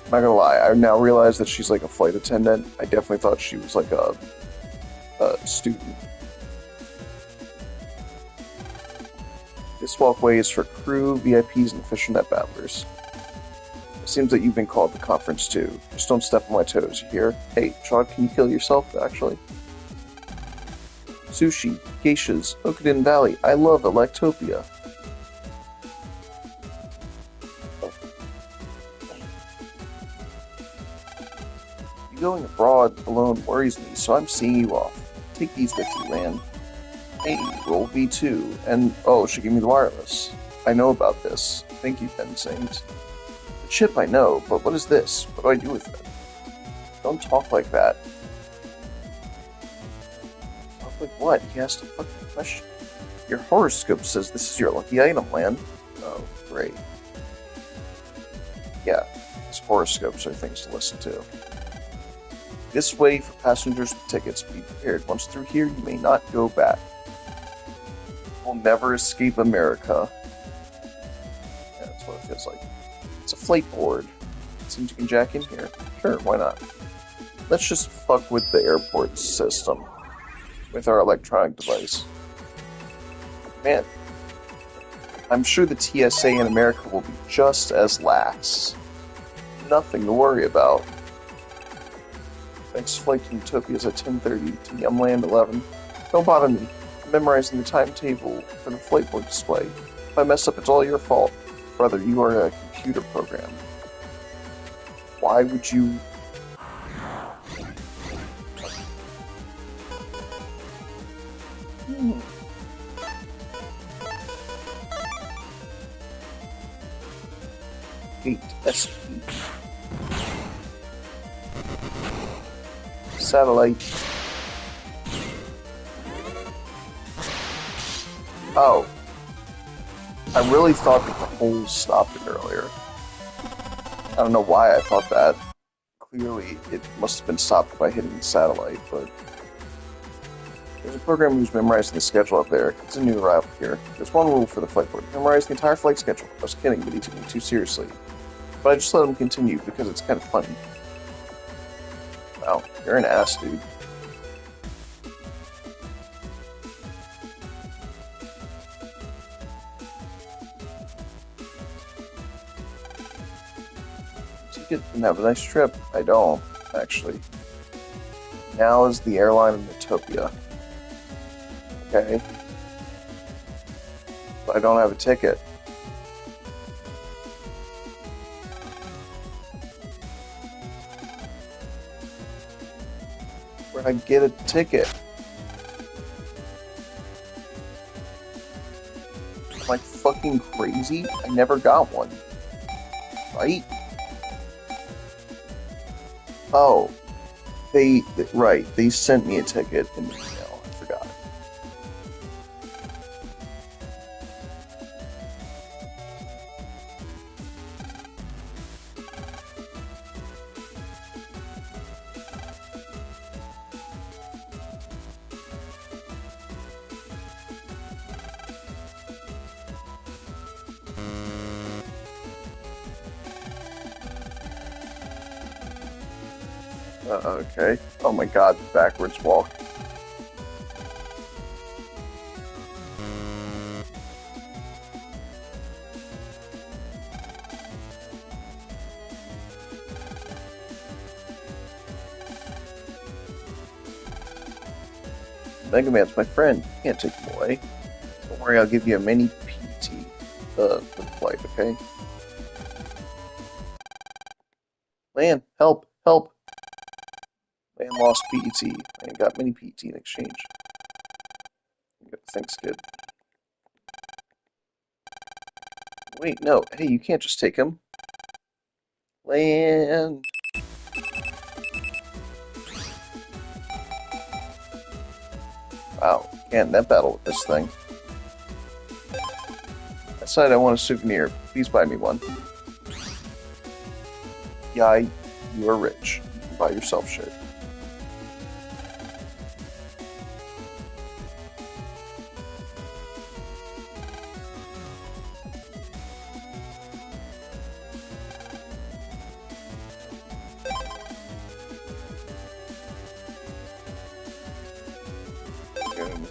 I'm not gonna lie, I now realize that she's like a flight attendant. I definitely thought she was like a student. This walkway is for crew, VIPs, and FisherNet battlers. It seems that you've been called to the conference too. Just don't step on my toes, you hear? Hey, Chad, can you kill yourself, actually? Sushi, geishas, Okuden Valley. I love Electopia. You going abroad alone worries me, so I'm seeing you off. Take these with you, man. Hey, roll V2. And, oh, she gave me the wireless. I know about this. Thank you, Tencent. The chip I know, but what is this? What do I do with it? Don't talk like that. Talk like what? He asked a fucking question. Your horoscope says this is your lucky item, man. Oh, great. Yeah, these horoscopes are things to listen to. This way for passengers with tickets. Be prepared. Once through here, you may not go back. We'll never escape America. Yeah, that's what it feels like. It's a flight board. It seems you can jack in here. Sure, why not? Let's just fuck with the airport system. With our electronic device. Man, I'm sure the TSA in America will be just as lax. Nothing to worry about. Next flight to Utopia is at 10:30 to Yumland 11. Don't bother me. I'm memorizing the timetable for the flight board display. If I mess up, it's all your fault. Brother, you are a computer program. Why would you... Gate SP. Satellite. Oh. I really thought that the hole stopped it earlier. I don't know why I thought that. Clearly, it must have been stopped by hitting the satellite, but... There's a program who's memorizing the schedule up there. It's a new arrival here. There's one rule for the flight board. Memorize the entire flight schedule. I was kidding, but he took me too seriously. But I just let him continue because it's kind of funny. Wow, you're an ass, dude. it and have a nice trip. I don't, actually. Now is the airline in Utopia. Okay. But I don't have a ticket. Where'd I get a ticket? Am I fucking crazy? I never got one. Right? Oh. Right, they sent me a ticket in the email. I forgot. Okay. Oh my god, backwards walk. Mega Man's my friend. Can't take him away. Don't worry, I'll give you a mini PT for the flight, okay? Lan, help! Help! Lan lost PET and got mini PET in exchange. Thanks, kid. Wait, no. Hey, you can't just take him. Lan! Wow, can't net battle with this thing. I said I want a souvenir. Please buy me one. Yai, you are rich. You can buy yourself shit.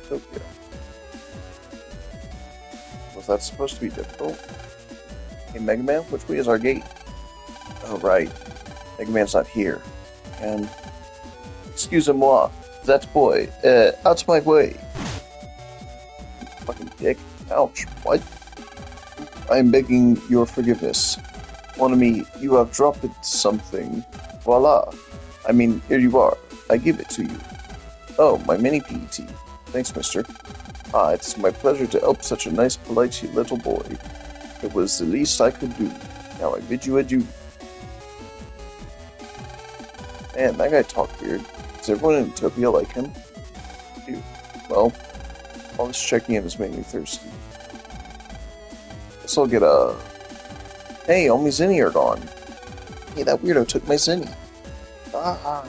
Tokyo. Was that supposed to be difficult? Hey, Mega Man, which way is our gate? Oh, right. Mega Man's not here. And... Excusez-moi. That boy. Out my way. Fucking dick. Ouch. What? I am begging your forgiveness. Mon ami, you have dropped something. Voila. I mean, here you are. I give it to you. Oh, my mini PET. Thanks, mister. It's my pleasure to help such a nice, polite little boy. It was the least I could do. Now I bid you adieu. Man, that guy talked weird. Does everyone in Utopia like him? Dude, well, all this checking in has made me thirsty. Guess I'll get a... Hey, all my Zenny are gone. Hey, that weirdo took my Zenny. Ah.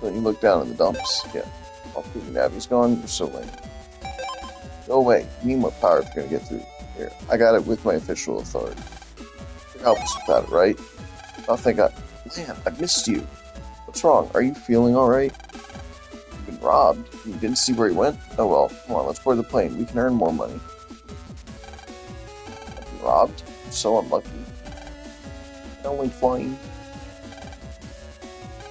Then you look down in the dumps. Yeah. All Cousin Abby's gone. You're so lame. Go away. You need more power if you're gonna get through. Here, I got it with my official authority. You help us with that, right? Oh, thank God. Man, I missed you. What's wrong? Are you feeling alright? You've been robbed. You didn't see where he went? Oh well. Come on, let's board the plane. We can earn more money. I've been robbed? I'm so unlucky. Only flying.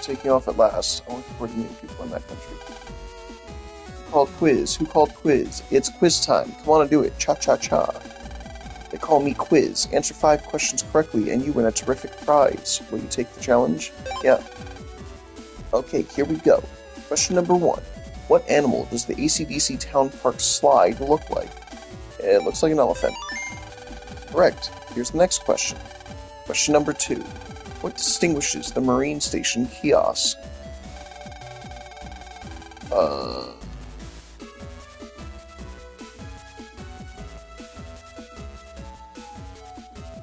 Taking off at last. I want to coordinate people in that country. Who called quiz? Who called quiz? It's quiz time. Come on and do it. Cha-cha-cha. They call me quiz. Answer 5 questions correctly and you win a terrific prize. Will you take the challenge? Yeah. Okay, here we go. Question number 1. What animal does the AC/DC Town Park slide look like? It looks like an elephant. Correct. Here's the next question. Question number 2. What distinguishes the Marine Station kiosk?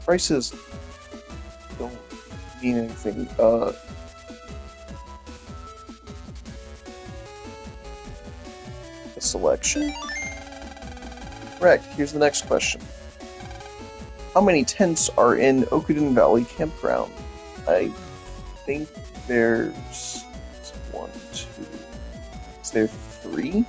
Prices don't mean anything. A selection? Correct. Here's the next question. How many tents are in Okuden Valley Campground? I think there's 1, 2. Is there 3?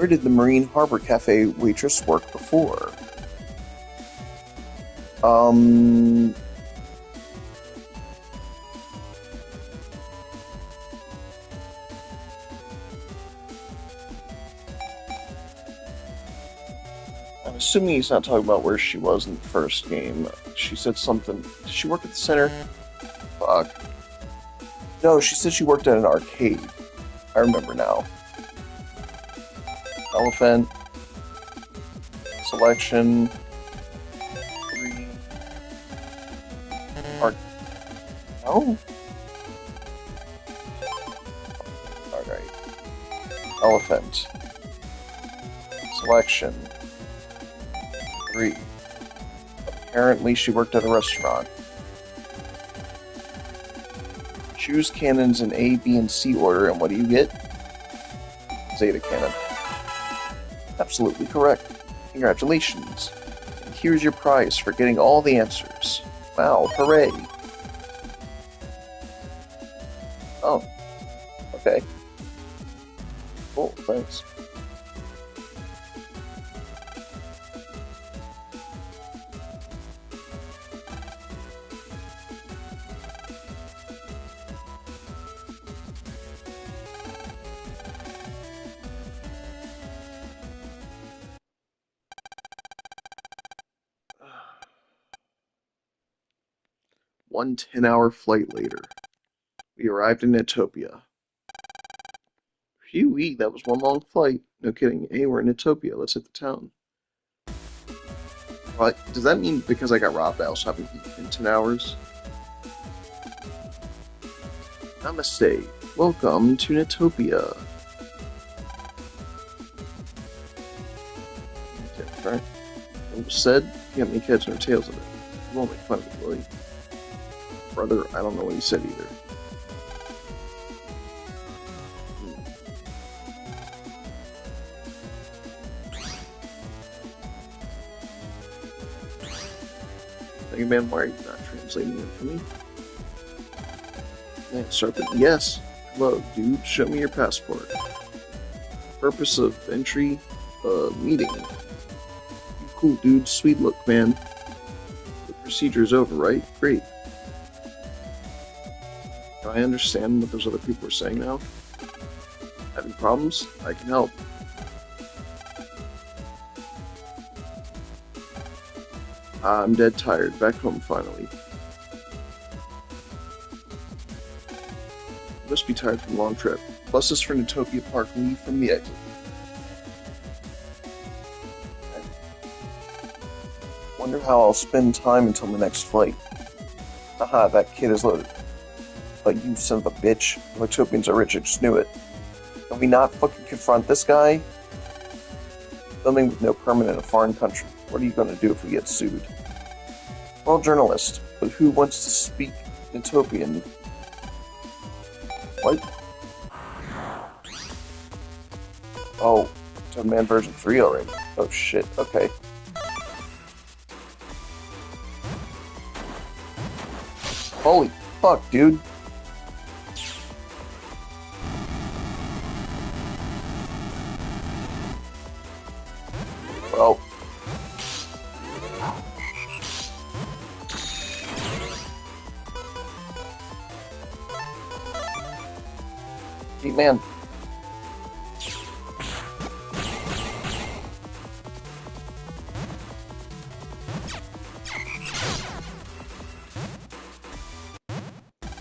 Where did the Marine Harbor Cafe waitress work before? Um, I'm assuming he's not talking about where she was in the first game. She said something. Did she work at the center? Fuck. No, she said she worked at an arcade. I remember now. Elephant. Selection. Three. Arc. No? Alright. Elephant. Selection. 3. Apparently she worked at a restaurant. Choose cannons in A, B, and C order, and what do you get? Zeta cannon. Absolutely correct. Congratulations. And here's your prize for getting all the answers. Wow, hooray. Oh, okay. Cool, thanks. One 10-hour flight later, we arrived in Etopia. Phew, that was one long flight. No kidding. Hey, we're in Etopia. Let's hit the town. What? Does that mean because I got robbed, I also haven't eaten in 10 hours? Namaste. Welcome to Netopia. Okay, right. It was said, you got me catching our tails of it. You won't make fun of me, will you? Brother, I don't know what he said either. Hey man, why are you not translating it for me? Man, Serpent, yes. Hello, dude, show me your passport. Purpose of entry, meeting. You cool, dude, sweet look, man. The procedure's over, right? Great. Do I understand what those other people are saying now? Having problems? I can help. I'm dead tired. Back home finally. You must be tired from a long trip. Buses for Netopia Park leave from the exit. Wonder how I'll spend time until the next flight. Haha, that kid is loaded. But you son of a bitch. Netopians are rich, I just knew it. Can we not fucking confront this guy? Filming with no permit in a foreign country. What are you gonna do if we get sued? Well, journalist, but who wants to speak Netopian? What? Oh, Toadman version 3 already. Oh shit, okay. Holy fuck, dude. Well. Hey, man.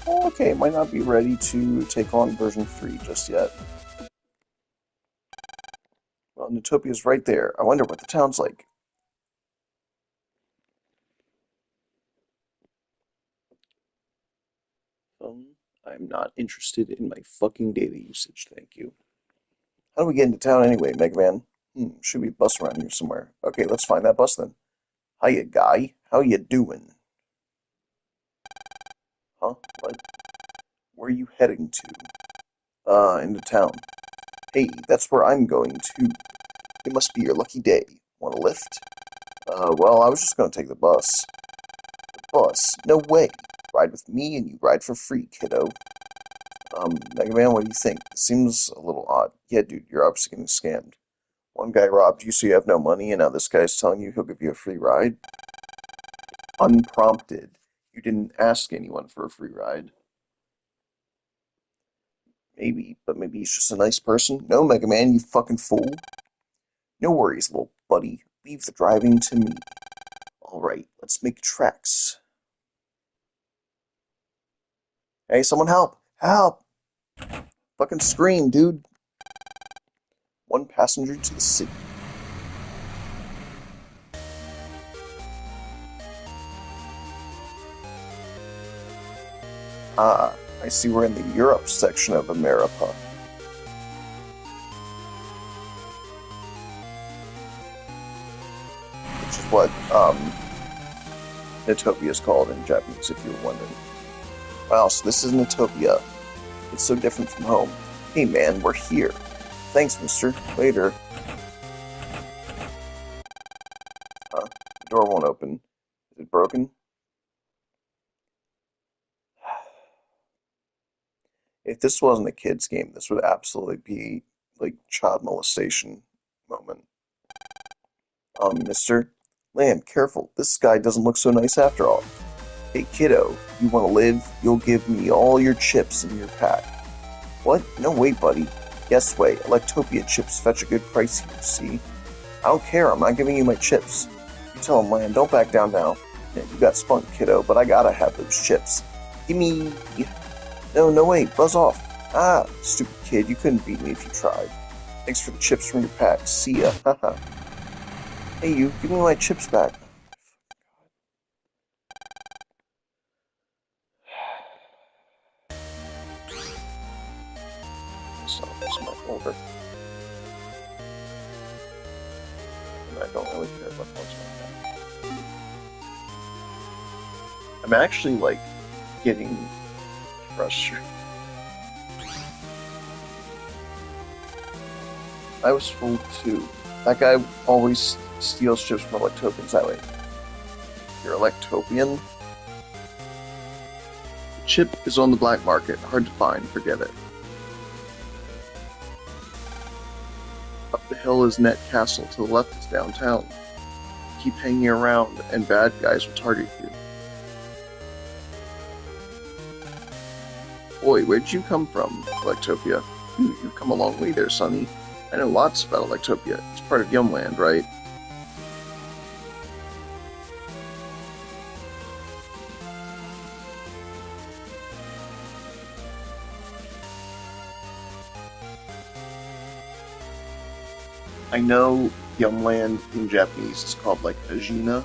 Okay, might not be ready to take on version 3 just yet. Well, Netopia's right there. I wonder what the town's like. I'm not interested in my fucking data usage, thank you. How do we get into town anyway, Mega Man? Should be a bus around here somewhere. Okay, let's find that bus then. Hiya, guy. How you doing? Huh? What? Where are you heading to? Into town. Hey, that's where I'm going to. It must be your lucky day. Want a lift? Well, I was just gonna take the bus. The bus? No way. Ride with me and you ride for free, kiddo. Mega Man, what do you think? It seems a little odd. Yeah, dude, you're obviously getting scammed. One guy robbed you so you have no money, and now this guy's telling you he'll give you a free ride? Unprompted. You didn't ask anyone for a free ride. Maybe, but maybe he's just a nice person. No, Mega Man, you fucking fool. No worries, little buddy. Leave the driving to me. Alright, let's make tracks. Hey, someone help! Help! Fucking scream, dude. One passenger to the city. Ah, I see we're in the Europe section of America. Which is what, Natopia is called in Japanese, if you were wondering. Wow, so this is Natopia. It's so different from home. Hey man, we're here. Thanks, mister. Later. Huh? The door won't open. Is it broken? If this wasn't a kid's game, this would absolutely be, like, child molestation moment. Mister? Lamb, careful. This guy doesn't look so nice after all. Hey, kiddo, you want to live? You'll give me all your chips in your pack. What? No, wait, buddy. Yes, wait. Electopia chips fetch a good price here, see? I don't care. I'm not giving you my chips. You tell him, Lamb, don't back down now. Yeah, you got spunk, kiddo, but I gotta have those chips. Gimme. No, wait. Buzz off. Ah, stupid kid. You couldn't beat me if you tried. Thanks for the chips from your pack. See ya. Haha. Hey, you. Give me my chips back. So, this is my folder. And I don't really care about what's like that. I'm actually, like, getting frustrated. I was fooled too. That guy always steals chips from Electopians that way. You're Electopian? The chip is on the black market. Hard to find. Forget it. Up the hill is Net Castle. To the left is downtown. Keep hanging around and bad guys will target you. Boy, where'd you come from, Electopia? You've come a long way there, Sonny. I know lots about Electopia. It's part of Yumland, right? I know Yumland in Japanese is called like Ajina,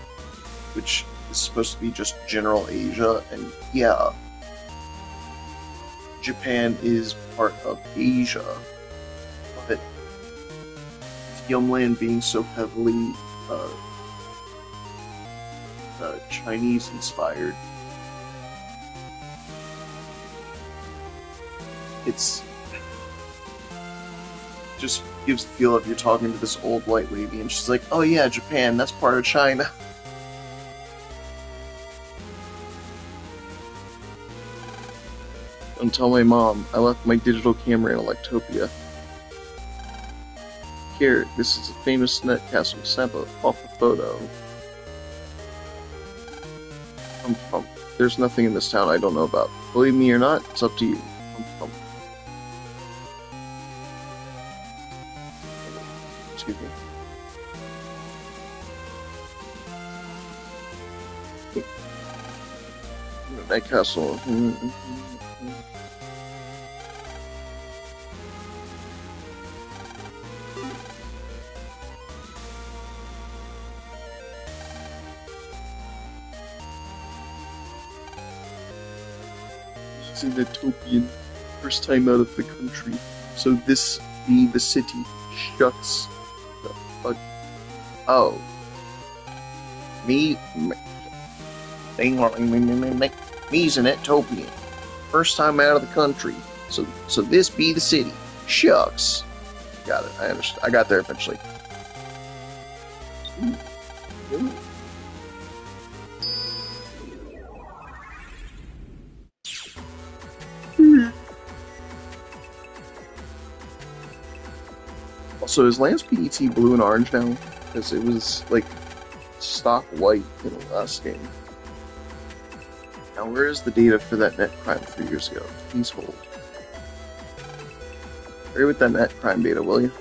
which is supposed to be just general Asia, and yeah, Japan is part of Asia, but Yumland being so heavily Chinese inspired, it's just gives the feel of you're talking to this old white lady and she's like, oh yeah, Japan, that's part of China. Don't tell my mom, I left my digital camera in Electopia. Here, this is a famous Net Castle. Snap off a photo. There's nothing in this town I don't know about. Believe me or not, it's up to you. Excuse me. Net Castle. He's a Netopian. First time out of the country. So this be the city. Shucks. The fuck. Oh. Me's an Etopian. First time out of the country. So this be the city. Shucks. Got it. I understand. I got there eventually. Ooh. Also, is Lance PET blue and orange now? Because it was like stock white in the last game. Now, where is the data for that net crime 3 years ago? Please hold. Hurry with that net crime data, will you?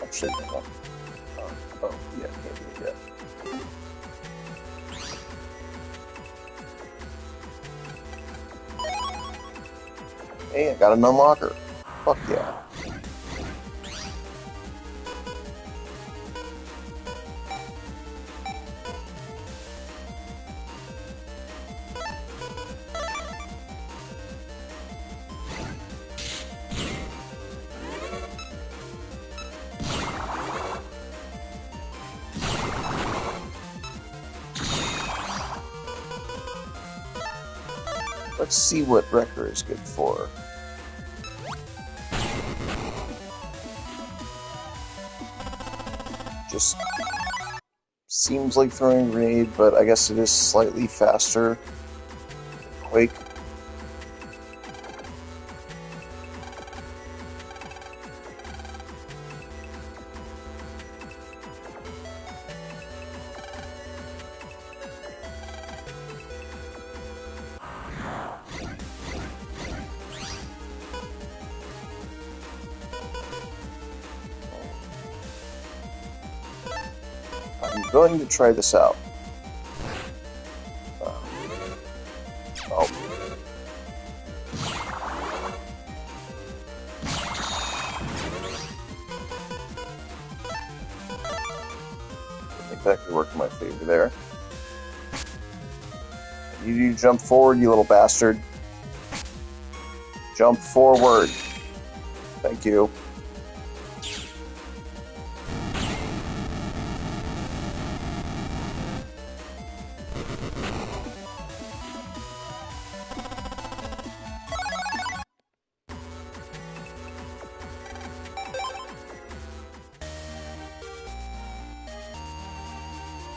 Actually, no. Oh, yeah, can't do it yet. Hey, I got an unlocker. Fuck yeah. Let's see what Wrecker is good for. Just seems like throwing a grenade, but I guess it is slightly faster. Quake. I'm going to try this out. Oh. Exactly worked in my favor there. You jump forward, you little bastard. Jump forward. Thank you.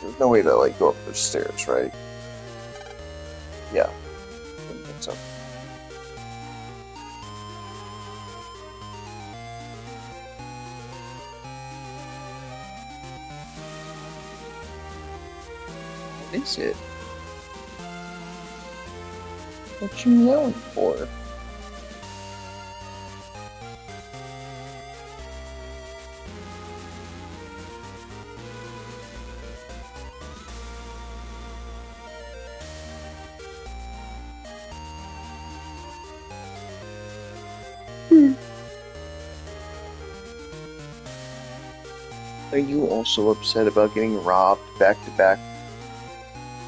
There's no way to, like, go up those stairs, right? Yeah. Didn't think so. What is it? What you yelling for? Are you also upset about getting robbed back to back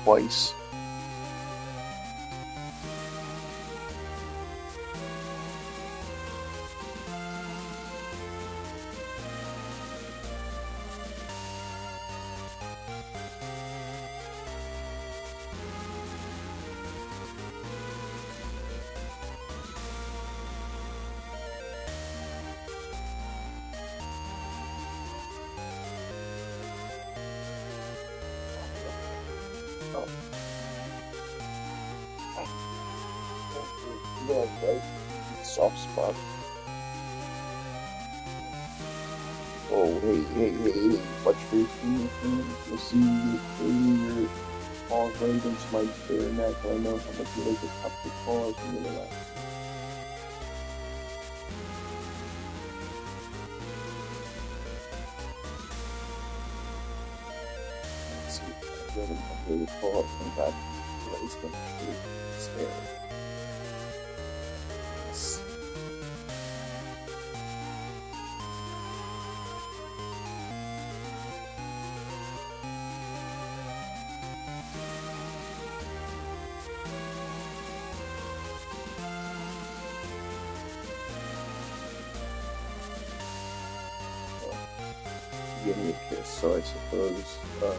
twice? Oh. Yeah, right. Soft spot. Oh, hey. Watch your feet. You'll see you putting your paws right against my bare neck. I know how much you like to cup your paws when you relax. Let's see. I'm really pull up and back. It's going to stare. Give me a kiss, so I suppose that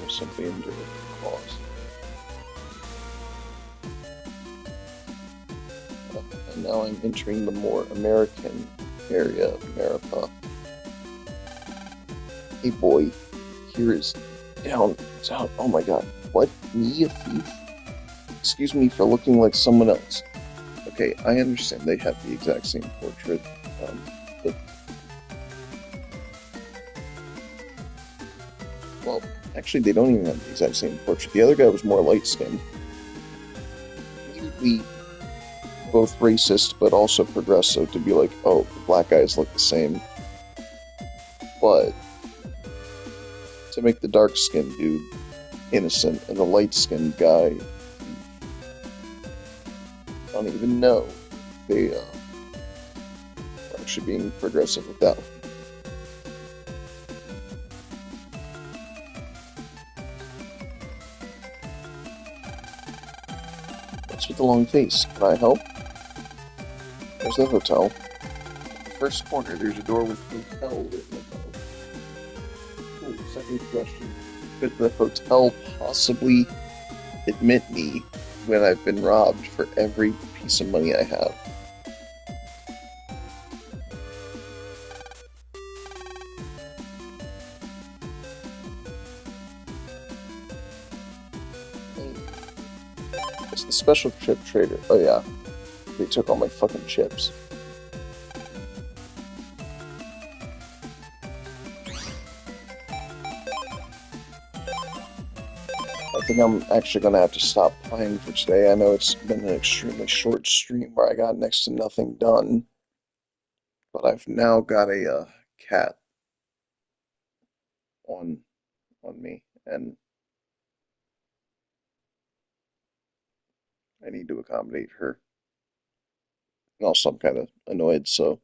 was simply enduring clause. And now I'm entering the more American area of America. Hey boy, here is down. Oh my god, what? Me, a thief? Excuse me for looking like someone else. Okay, I understand they have the exact same portrait, but well, actually, they don't even have the exact same portrait. The other guy was more light-skinned. Immediately, both racist but also progressive to be like, oh, the black guys look the same, but to make the dark-skinned dude innocent and the light-skinned guy, I don't even know they are actually being progressive with that. What's with the long face? Can I help? There's the hotel. The first corner, there's a door with hotel written above. Ooh, second question. Could the hotel possibly admit me when I've been robbed for every piece of money I have? It's the special chip trader. Oh yeah, they took all my fucking chips. I think I'm actually gonna have to stop playing for today. I know it's been an extremely short stream where I got next to nothing done, but I've now got a cat on me, and I need to accommodate her. And also, I'm kind of annoyed, so